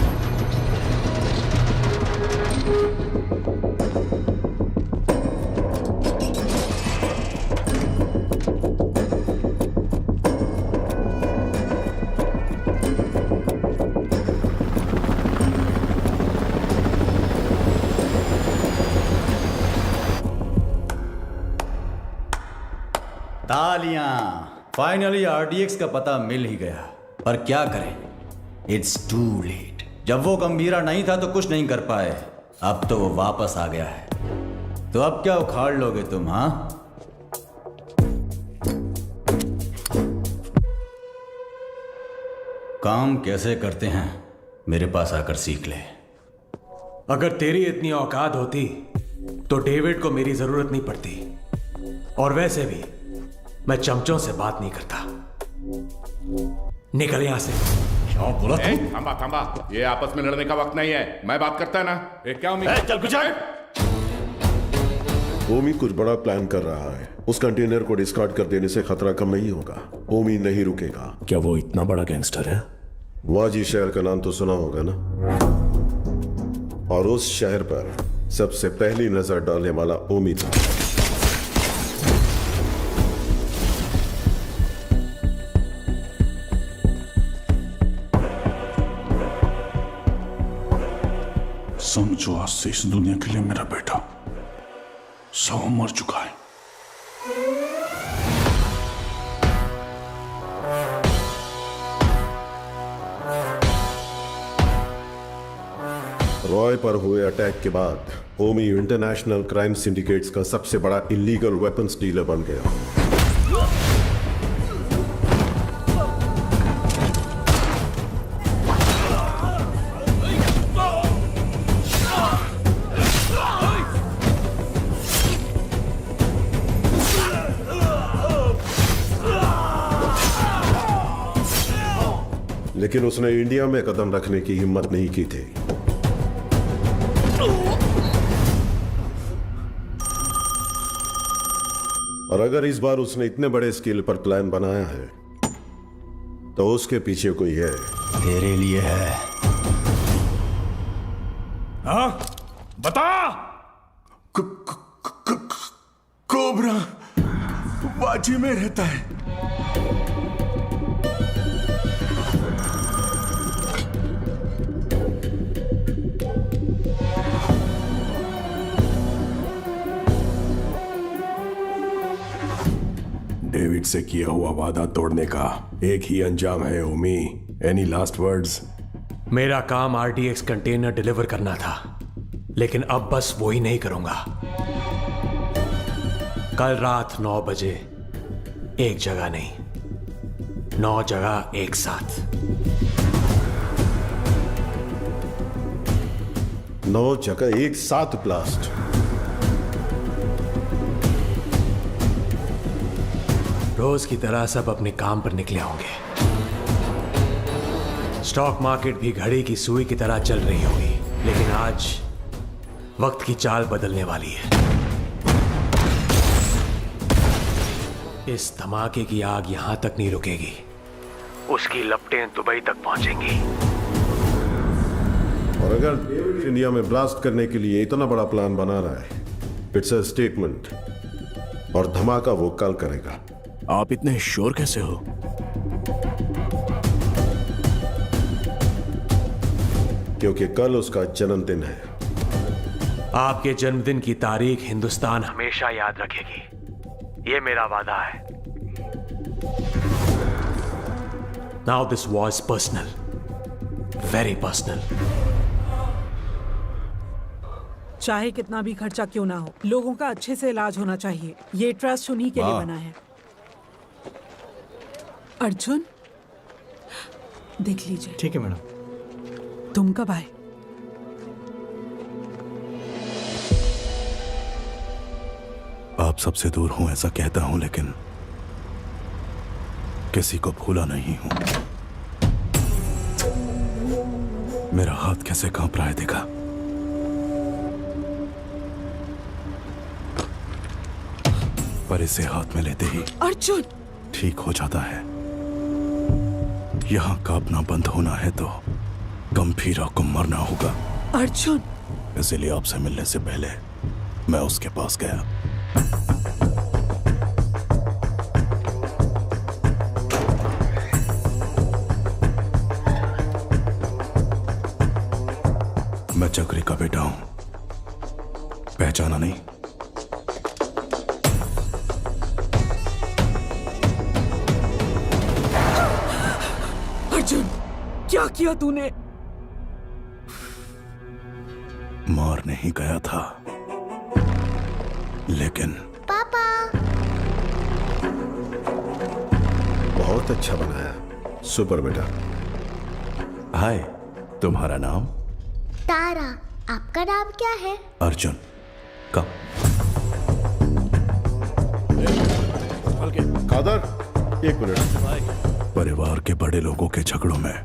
तालियां, फाइनली आरडीएक्स का पता मिल ही गया। पर क्या करें, इट्स टू लेट। जब वो गंभीरा नहीं था तो कुछ नहीं कर पाए, अब तो वो वापस आ गया है। तो अब क्या उखाड़ लोगे तुम? हाँ, काम कैसे करते हैं मेरे पास आकर सीख ले। अगर तेरी इतनी औकात होती तो डेविड को मेरी जरूरत नहीं पड़ती, और वैसे भी मैं चमचों से बात नहीं करता। निकल यहां से। क्या बोला तू? थांबा थांबा, ये आपस में लड़ने का वक्त नहीं है, मैं बात करता है ना। क्या उम्मीद? चल कुछ ओमी कुछ बड़ा प्लान कर रहा है। उस कंटेनर को डिस्कार्ड कर देने से खतरा कम नहीं होगा। ओमी नहीं रुकेगा। क्या वो इतना बड़ा गैंगस्टर है? वाजी शहर का नाम तो सुना होगा ना, और उस शहर पर सबसे पहली नजर डालने वाला ओमी था। समझो आज से इस दुनिया के लिए मेरा बेटा सौ मर चुका है। रॉय पर हुए अटैक के बाद ओमी इंटरनेशनल क्राइम सिंडिकेट्स का सबसे बड़ा इलीगल वेपन्स डीलर बन गया। लेकिन उसने इंडिया में कदम रखने की हिम्मत नहीं की थी। और अगर इस बार उसने इतने बड़े स्केल पर प्लान बनाया है तो उसके पीछे कोई है। तेरे लिए है। हाँ बता। कोबरा बाजी में रहता है। डेविड से किया हुआ वादा तोड़ने का एक ही अंजाम है ओमी। Any last words? मेरा काम RDX कंटेनर डिलीवर करना था, लेकिन अब बस वो ही नहीं करूंगा। कल रात 9 बजे एक जगह नहीं, 9 जगह एक साथ। 9 जगह एक साथ ब्लास्ट। रोज की तरह सब अपने काम पर निकले होंगे। स्टॉक मार्केट भी घड़ी की सुई की तरह चल रही होगी, लेकिन आज वक्त की चाल बदलने वाली है। इस धमाके की आग यहां तक नहीं रुकेगी, उसकी लपटें दुबई तक पहुंचेंगी। और अगर इंडिया में ब्लास्ट करने के लिए इतना बड़ा प्लान बना रहा है, इट्स अ स्टेटमेंट, और धमाका वो कल करेगा। आप इतने श्योर कैसे हो? क्योंकि कल उसका जन्मदिन है। आपके जन्मदिन की तारीख हिंदुस्तान हमेशा याद रखेगी, ये मेरा वादा है। Now this was personal, very personal. चाहे कितना भी खर्चा क्यों ना हो, लोगों का अच्छे से इलाज होना चाहिए। ये ट्रस्ट उन्हीं के लिए बना है। अर्जुन, देख लीजिए। ठीक है मैडम। तुम कब आए? आप सबसे दूर हूं ऐसा कहता हूं, लेकिन किसी को भूला नहीं हूं। मेरा हाथ कैसे कांप रहा है देखा? पर इसे हाथ में लेते ही अर्जुन ठीक हो जाता है। यहां कांपना बंद होना है तो गंभीरा को मरना होगा। अर्जुन, इसलिए आपसे मिलने से पहले मैं उसके पास गया। मैं चक्री का बेटा हूं, पहचाना नहीं? अर्जुन, क्या किया तूने? मार नहीं गया था, लेकिन पापा। बहुत अच्छा बनाया, सुपर बेटा। हाय, तुम्हारा नाम? तारा। आपका नाम क्या है? अर्जुन। कम। कादर, एक मिनट। परिवार के बड़े लोगों के झगड़ों में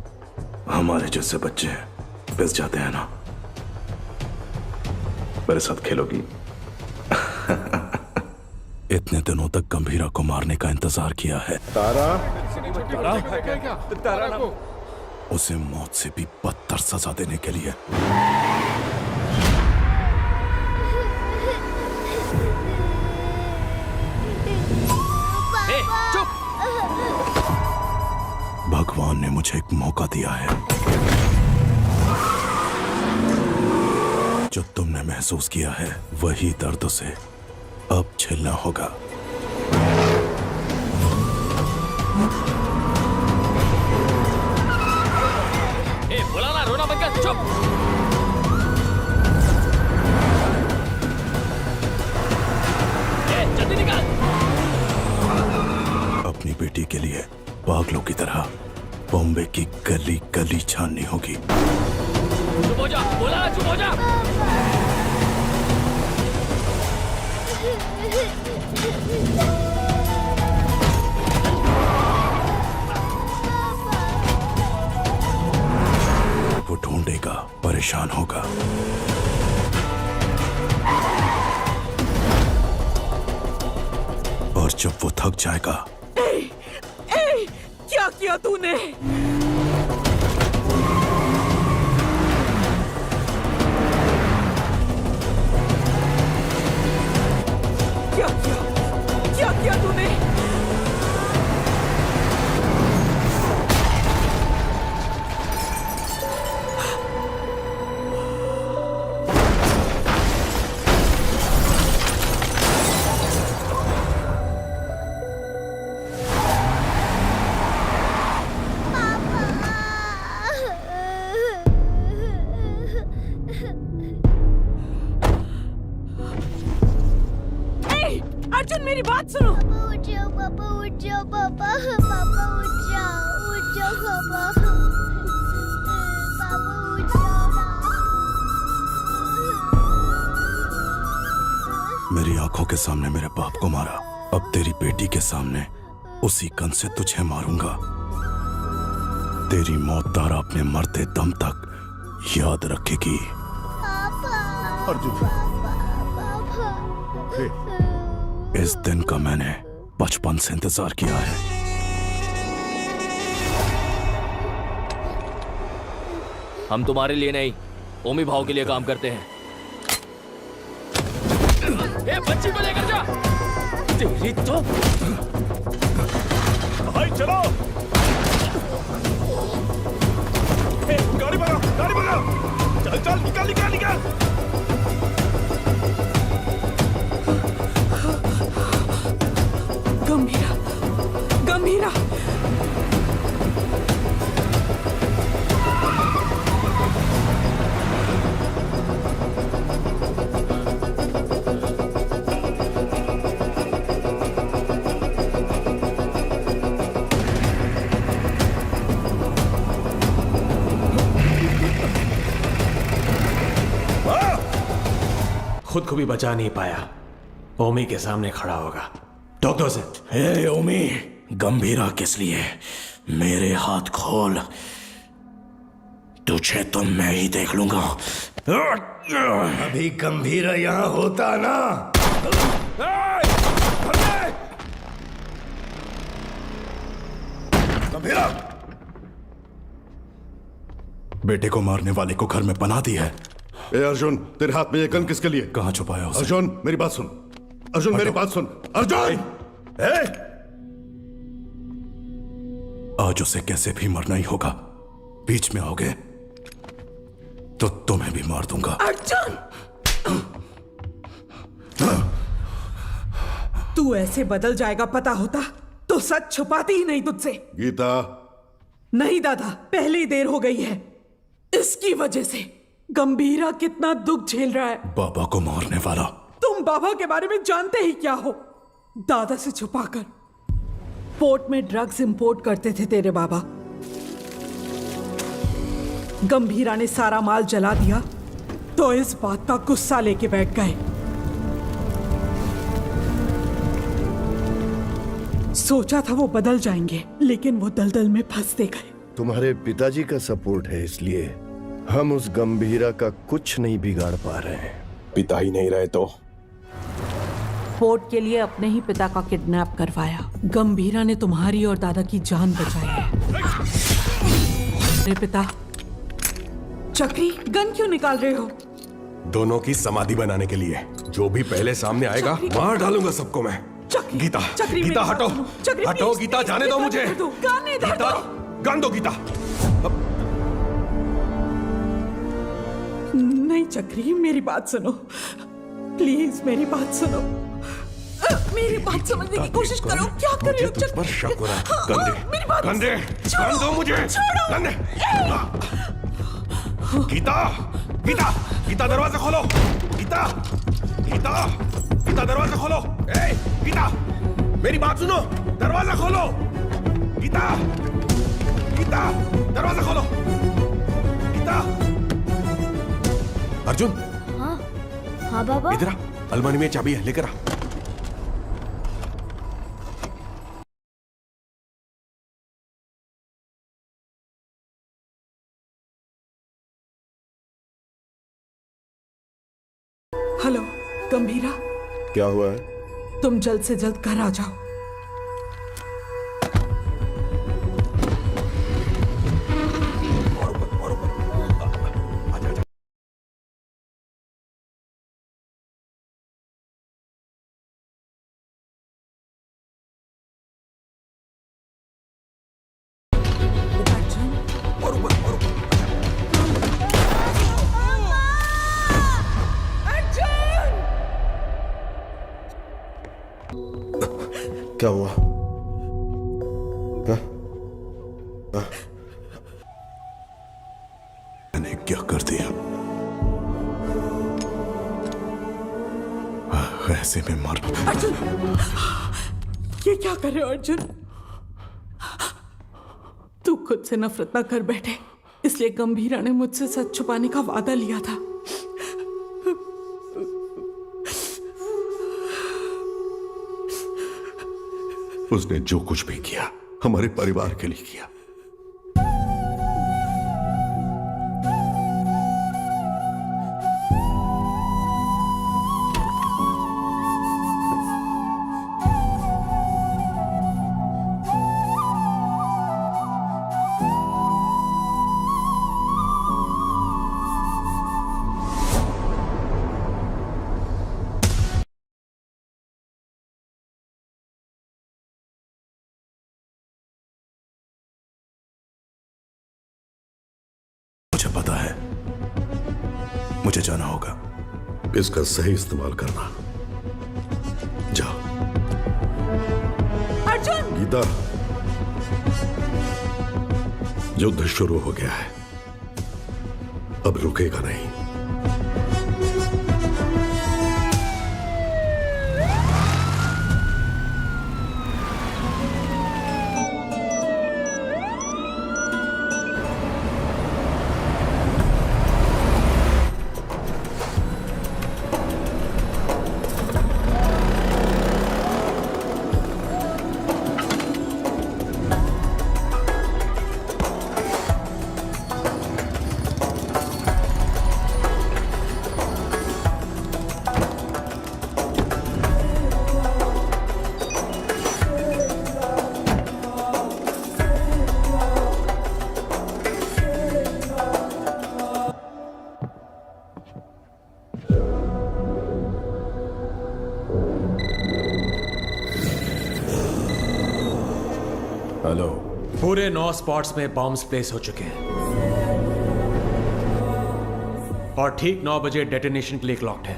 हमारे जैसे बच्चे पिस जाते हैं ना। मेरे साथ खेलोगी? इतने दिनों तक गंभीरा को मारने का इंतजार किया है। तारा, उसे मौत से भी बदतर सजा देने के लिए। चुप! भगवान ने मुझे एक मौका दिया है। जो तुमने महसूस किया है वही दर्द से अब झेलना होगा। बोला ना, रोना बंद कर। चुप! जल्दी निकाल। अपनी बेटी के लिए पागलों की तरह बॉम्बे की गली गली छाननी होगी। चुप हो जा, बोला ना, चुप हो जा। वो ढूंढेगा, परेशान होगा। और जब वो थक जाएगा। क्या किया तूने? क्या किया तूने? अर्जुन, मेरी बात सुनो। उठ जाओ पापा, उठ जाओ पापा, पापा उठ जाओ पापा, पापा उठ जाओ ना। मेरी आंखों के सामने मेरे बाप को मारा, अब तेरी बेटी के सामने उसी गन से तुझे मारूंगा। तेरी मौत तारा अपने मरते दम तक याद रखेगी। अर्जुन, इस दिन का मैंने बचपन से इंतजार किया है। हम तुम्हारे लिए नहीं, ओमी भाव के लिए काम करते हैं। ए, बच्ची को लेकर जा। तेरी तो भाई चलो। ए, गाड़ी भगाओ, गाड़ी भगाओ। चल चल, निकाल निकाल निकाल। गंभीरा। खुद को भी बचा नहीं पाया, ओमी के सामने खड़ा होगा। डॉक्टर से, हे ओमी, गंभीरा किस लिए? मेरे हाथ खोल, तुझे तो मैं ही देख लूंगा। अभी गंभीरा यहां होता ना। गंभीरा, बेटे को मारने वाले को घर में पनाह दी है। ए अर्जुन, तेरे हाथ में ये गन किसके लिए? कहां छुपाया उसे? अर्जुन, मेरी बात सुन। अर्जुन, मेरी बात सुन। अर्जुन, आज उसे कैसे भी मरना ही होगा। बीच में आओगे तो तुम्हें भी मार दूंगा। अर्जुन, तू ऐसे बदल जाएगा पता होता तो सच छुपाती ही नहीं तुझसे। गीता। नहीं दादा, पहले ही देर हो गई है। इसकी वजह से गंभीरा कितना दुख झेल रहा है। बाबा को मारने वाला। तुम बाबा के बारे में जानते ही क्या हो? दादा से छुपाकर पोर्ट में ड्रग्स इंपोर्ट करते थे तेरे बाबा। गंभीरा ने सारा माल जला दिया तो इस बात का गुस्सा लेके बैठ गए। सोचा था वो बदल जाएंगे, लेकिन वो दलदल में फंसते गए। तुम्हारे पिताजी का सपोर्ट है, इसलिए हम उस गंभीरा का कुछ नहीं बिगाड़ पा रहे हैं। पिता ही नहीं रहे तो पोर्ट के लिए अपने ही पिता का किडनैप करवाया। गंभीरा ने तुम्हारी और दादा की जान बचाई है। मेरे पिता, चक्री गन क्यों निकाल रहे हो? दोनों की समाधि बनाने के लिए। जो भी पहले सामने आएगा मार डालूंगा सबको मैं। गीता, गीता हटो, हटो गीता, जाने दो मुझे। गीता, गान दो गीता। नहीं चक्री, मेरी बात सुनो प्लीज, मेरी बात सुनो। मेरी बात समझने की कोशिश करो। क्या कर रहे हो? तुझ पर शक हो रहा है। गंदे, गान दो मुझे। गंदे। गीता, गीता, गीता दरवाजा खोलो। गीता, गीता, गीता दरवाजा खोलो। ए, गीता, मेरी बात सुनो, दरवाजा खोलो। गीता, गीता, दरवाजा खोलो। गीता। अर्जुन। हाँ, हाँ बाबा। इधर आ, अलमारी में चाबी है, लेकर आ। हेलो गंभीरा, क्या हुआ है? तुम जल्द से जल्द घर आ जाओ। क्या हुआ? मैंने क्या कर दिया? ऐसे में मार। अर्जुन, ये क्या कर रहे हो अर्जुन? तू खुद से नफरत ना कर बैठे, इसलिए गंभीरा ने मुझसे सच छुपाने का वादा लिया था। उसने जो कुछ भी किया हमारे परिवार के लिए किया। मुझे पता है, मुझे जाना होगा। इसका सही इस्तेमाल करना। जाओ। अर्जुन! गीता, युद्ध शुरू हो गया है, अब रुकेगा नहीं। हेलो। पूरे 9 स्पॉट्स में बॉम्ब्स प्लेस हो चुके हैं और ठीक 9 बजे डेटोनेशन के लिए क्लॉक्ड है।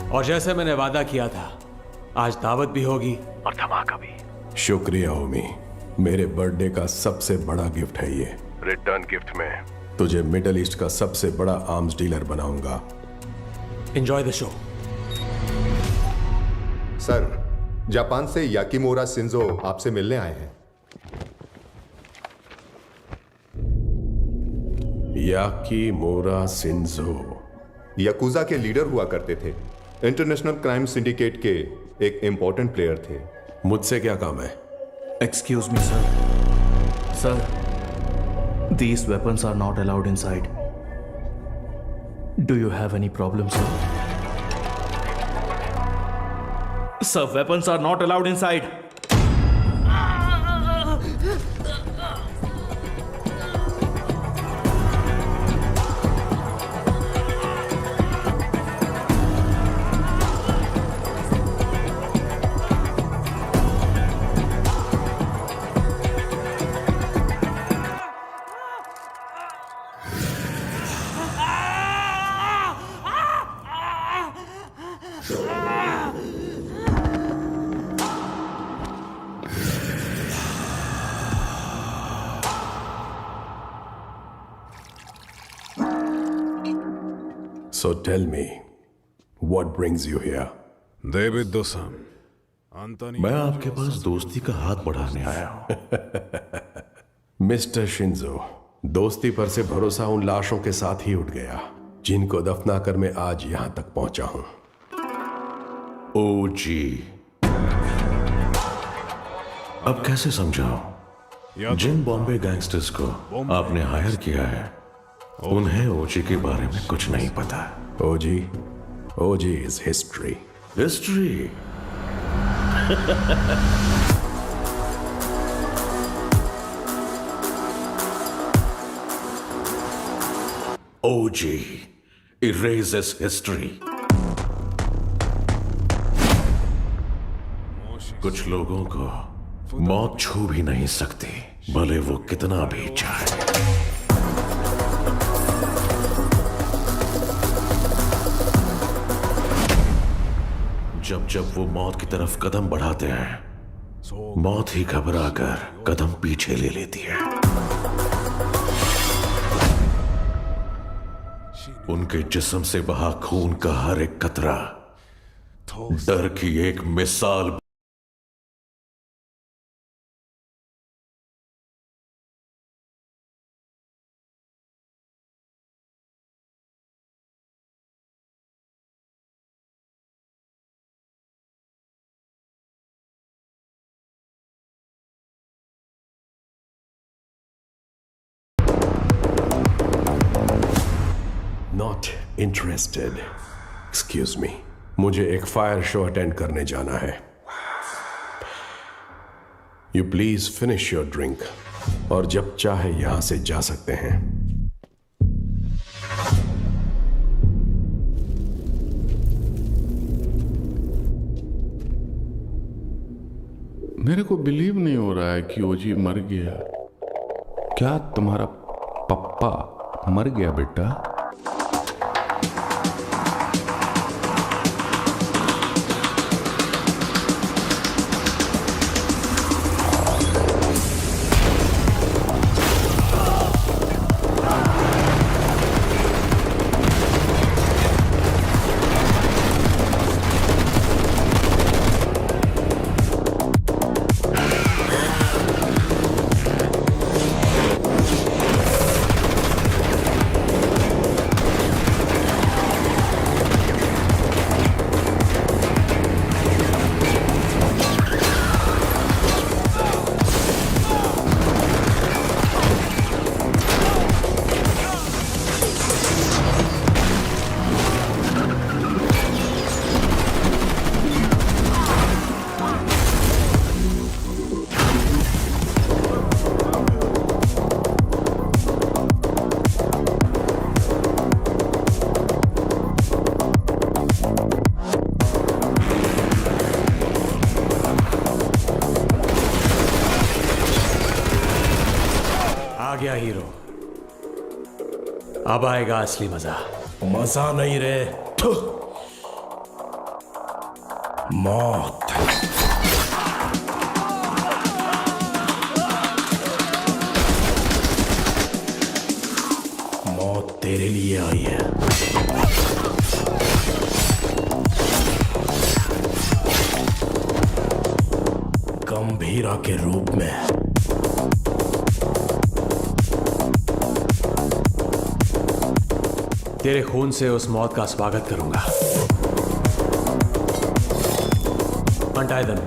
और जैसे मैंने वादा किया था, आज दावत भी होगी और धमाका भी। शुक्रिया ओमी, मेरे बर्थडे का सबसे बड़ा गिफ्ट है ये। रिटर्न गिफ्ट में तुझे मिडिल ईस्ट का सबसे बड़ा आर्म्स डीलर बनाऊंगा। Enjoy the show. Sir, Japan से याकिमोरा शिंजो आपसे मिलने आए हैं। याकीमोरा शिंजो याकुजा के लीडर हुआ करते थे। इंटरनेशनल क्राइम सिंडिकेट के एक इंपॉर्टेंट प्लेयर थे। मुझसे क्या काम है? Excuse me sir. Sir, these weapons are not allowed inside. Do you have any problem, sir? Sir, weapons are not allowed inside. So tell me, what brings you here? देविद-san, मैं आपके पास दोस्ती का हाथ बढ़ाने आया हूं। मिस्टर शिंजो, दोस्ती पर से भरोसा उन लाशों के साथ ही उठ गया जिनको दफनाकर मैं आज यहां तक पहुंचा हूं। ओ जी, अब कैसे समझाओ? जिन बॉम्बे गैंगस्टर्स को आपने हायर किया है उन्हें ओजी के बारे में कुछ नहीं पता। OG is history. History? OG erases history। कुछ लोगों को मौत छू भी नहीं सकती, भले वो कितना भी चाहे। जब जब वो मौत की तरफ कदम बढ़ाते हैं, मौत ही घबरा कर कदम पीछे ले लेती है। उनके जिस्म से बहा खून का हर एक कतरा डर की एक मिसाल। Not interested. एक्सक्यूज मी, मुझे एक फायर शो अटेंड करने जाना है। You please finish your drink और जब चाहे यहां से जा सकते हैं। मेरे को बिलीव नहीं हो रहा है कि ओजी मर गया। क्या तुम्हारा पप्पा मर गया बेटा? आ गया हीरो, अब आएगा असली मजा। मजा नहीं रे, मौत। मौत तेरे लिए आई है। गंभीरा के रूप में। तेरे खून से उस मौत का स्वागत करूंगा। Untie them.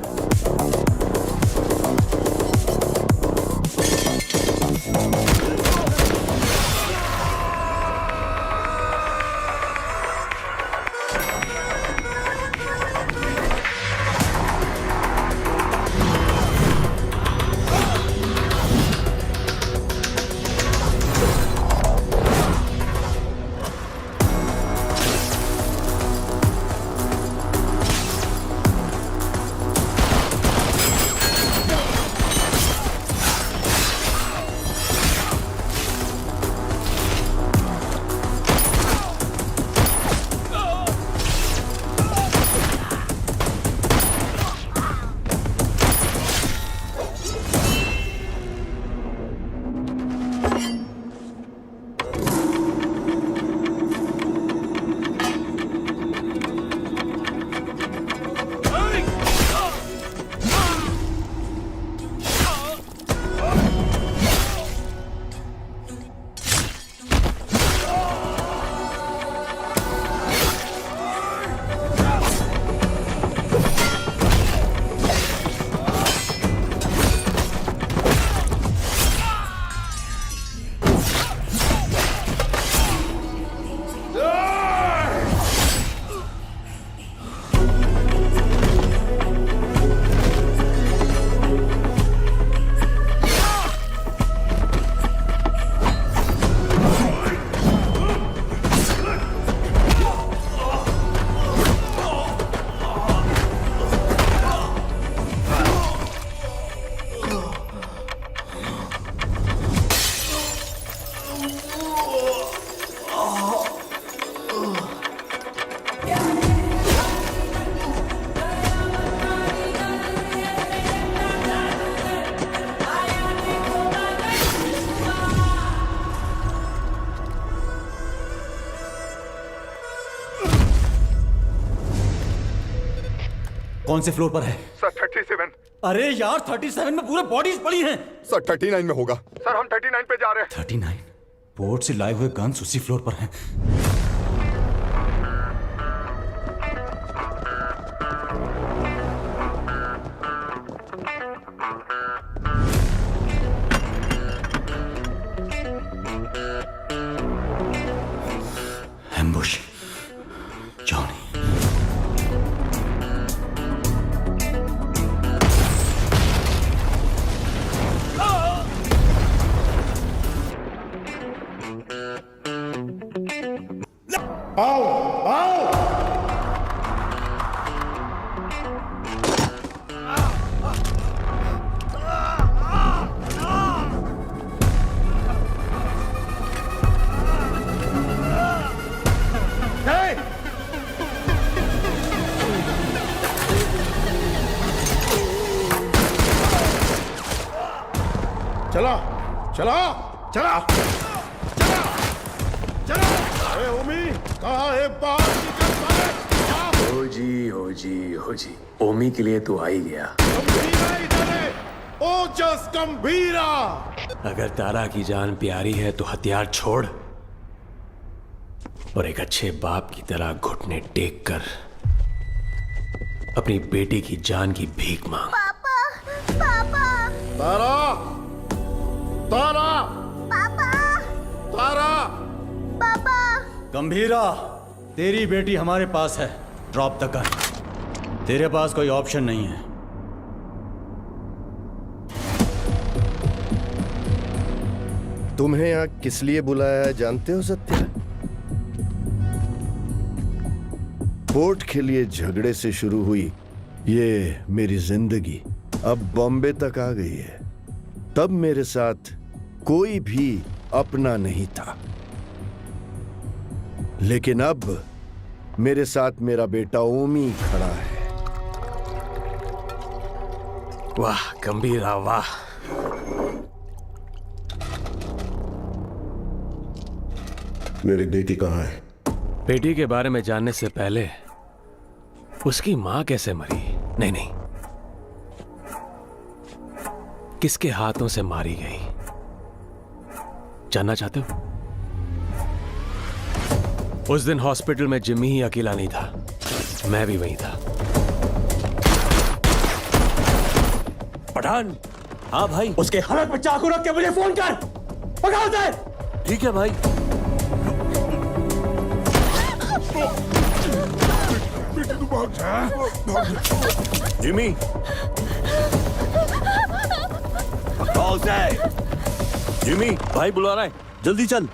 कौन से फ्लोर पर है? सर 37। अरे यार 37 में पूरे बॉडीज पड़ी हैं। सर 39 में होगा। सर हम 39 पे जा रहे हैं। 39? पोर्ट से लाए हुए गन्स उसी फ्लोर पर हैं। एम्बुश। जॉनी। आओ आओ चला चला चला चला चला। अरे ओमी कहाँ है? बाहर निकल साले। हो जी ओमी के लिए तो आ ही गया। गंभीरा इधर है। ओजस गंभीरा। अगर तारा की जान प्यारी है तो हथियार छोड़ और एक अच्छे बाप की तरह घुटने टेक कर अपनी बेटी की जान की भीख मांग। पापा पापा तारा तारा पापा तारा। पापा गंभीरा, तेरी बेटी हमारे पास है। Drop the gun. तेरे पास कोई ऑप्शन नहीं है। तुम्हें यहाँ किस लिए बुलाया है जानते हो सत्या? पोर्ट के लिए झगड़े से शुरू हुई ये मेरी जिंदगी अब बॉम्बे तक आ गई है। तब मेरे साथ कोई भी अपना नहीं था, लेकिन अब मेरे साथ मेरा बेटा ओमी खड़ा है। वाह गंभीरा वाह। मेरी बेटी कहाँ है? बेटी के बारे में जानने से पहले उसकी मां कैसे मरी? नहीं नहीं, किसके हाथों से मारी गई जानना चाहते हो? उस दिन हॉस्पिटल में जिम्मी ही अकेला नहीं था, मैं भी वहीं था। पठान। हाँ भाई। उसके हालत में चाकू रख के मुझे फोन कर। पकड़ उसे। ठीक है भाई। जिमी। पकड़ो उसे। जिमी, भाई बुला रहा है, जल्दी चल।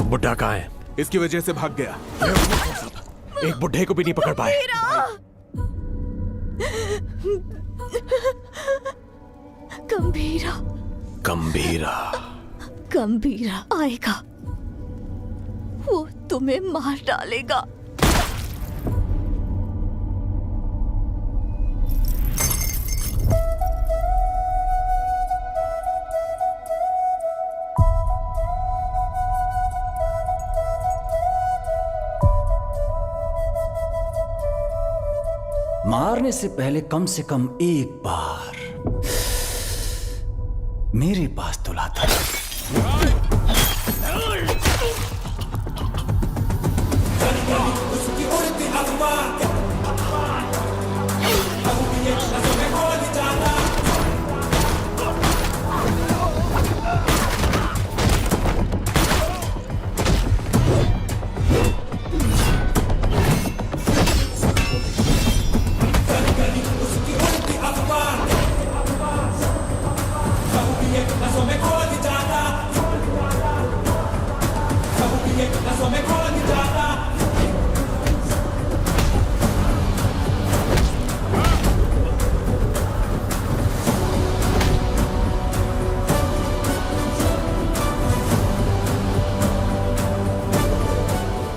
बुड्ढा कहाँ है? इसकी वजह से भाग गया। एक बुड्ढे को भी नहीं पकड़ पाए। गंभीरा। गंभीरा। गंभीरा आएगा, वो तुम्हें मार डालेगा। मारने से पहले कम से कम एक बार मेरे पास तो लाता।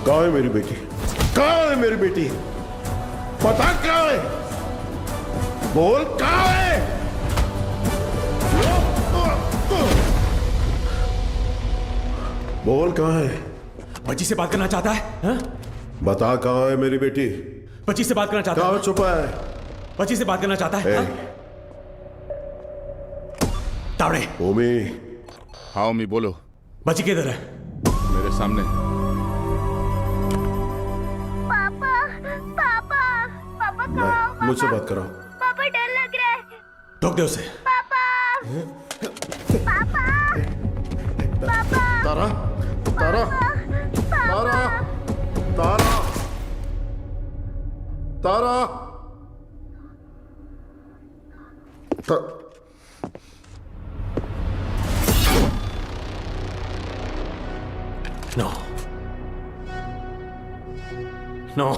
कहाँ है मेरी बेटी? कहाँ है मेरी बेटी? पता कहाँ है? बोल कहाँ है? बोल कहाँ है? बच्ची से बात करना चाहता है? हा? बता कहाँ है मेरी बेटी? बच्ची से बात करना चाहता है? कहाँ छुपा है? बच्ची से बात करना चाहता है? हा? तावड़े। ओमी। हाँ ओमी बोलो। बच्ची किधर है? मेरे सामने। मुझसे बात कराओ। पापा डर लग रहा है। रोक दे उसे। पापा। पापा। पापा। तारा। तारा। तारा। तारा। तारा। नो। नो।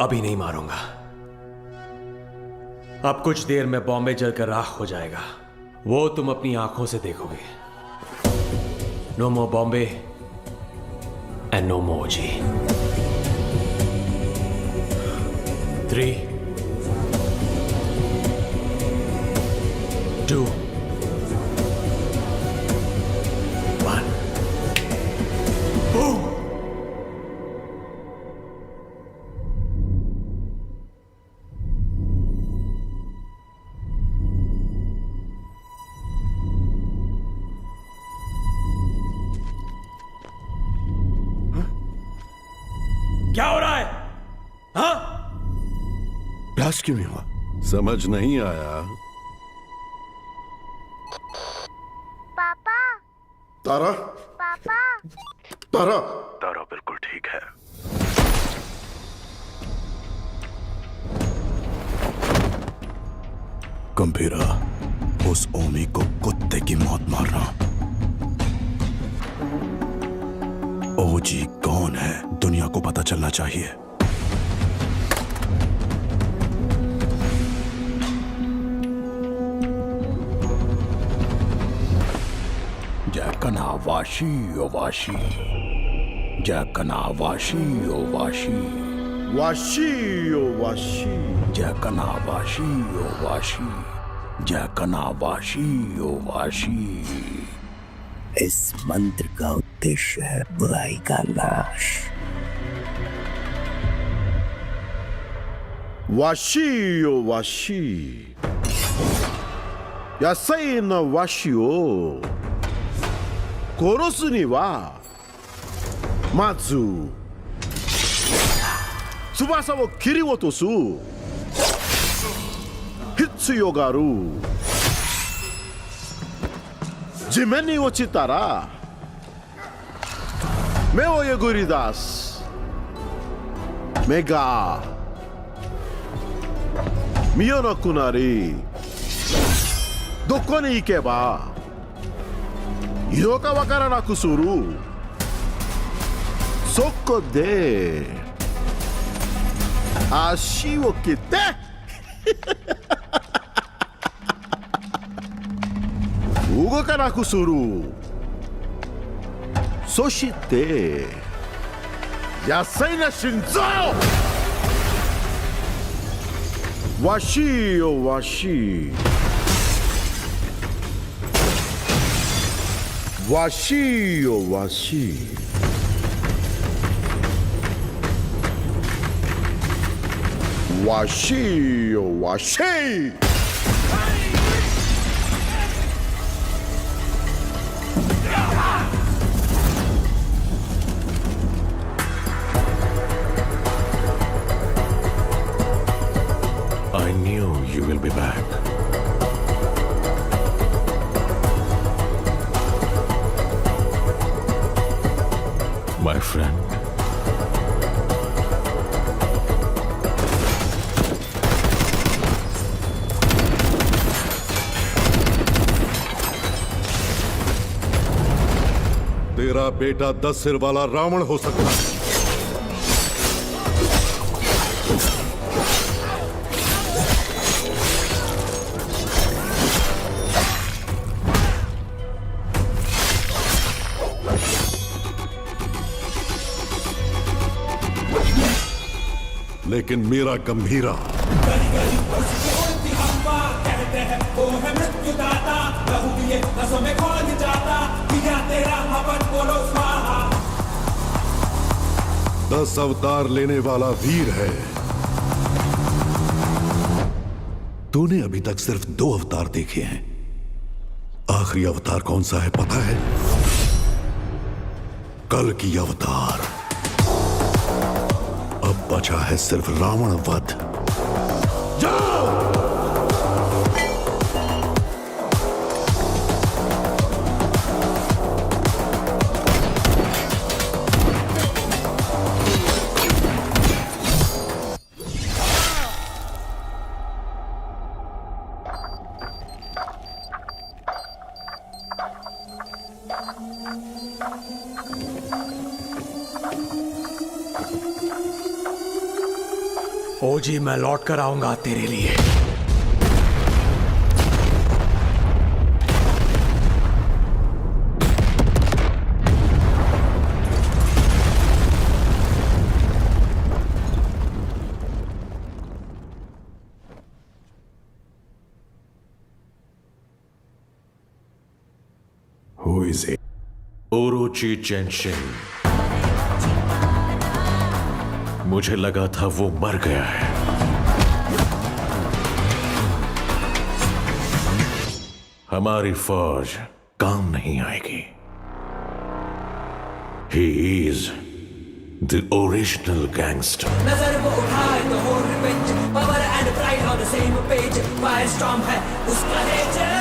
अभी नहीं मारूंगा। अब कुछ देर में बॉम्बे जलकर राख हो जाएगा, वो तुम अपनी आंखों से देखोगे। No more Bombay and no more जी। 3, 2, 1 Boom! क्या हो रहा है? हाँ? ब्लास्ट क्यों नहीं हुआ? समझ नहीं आया। पापा। तारा। पापा। तारा। तारा बिल्कुल ठीक है। गंभीरा, उस ओमी को कुत्ते की मौत मारना। ओजी कौन है दुनिया को पता चलना चाहिए। जैकना वाशी ओ वाशी, जैकना वाशी ओ वाशी, वाशी ओ वाशी, जैकना वाशी ओ वाशी, जैकना वाशी ओ वाशी। इस मंत्र का उद्देश्य है बुराई का नाश। वाशी ओ Vashi. 野生のワシを殺すにはまず翼を切り落とす必要がある。地面に落ちたら目をえぐり出す。目が見えなくなり、どこに行けばいいのかわからなくする。そこで足を切って動かなくする。そして野生な心臓、わしよわし、わしよわし、わしよわし。I knew you will be back. My friend. तेरा बेटा 10 सिर वाला रावण हो सकता है, लेकिन मेरा गंभीरा कहते हैं वो है मृत्युदाता, लहू दिए नसों में खोद जाता, किया तेरा हवन बोलो स्वाहा। 10 अवतार लेने वाला वीर है। तूने अभी तक सिर्फ 2 अवतार देखे हैं। आखिरी अवतार कौन सा है पता है? कल की अवतार। अब बचा है सिर्फ रावण वध। जाओ! ओजी, मैं लौट कर आऊंगा तेरे लिए। Who is he? ओरोची चेनशिन। मुझे लगा था वो मर गया है। हमारी फौज काम नहीं आएगी। He is the original gangster. नजर वो उठाए तो हो revenge, power and pride on the same page, fire storm है उसका नेचर।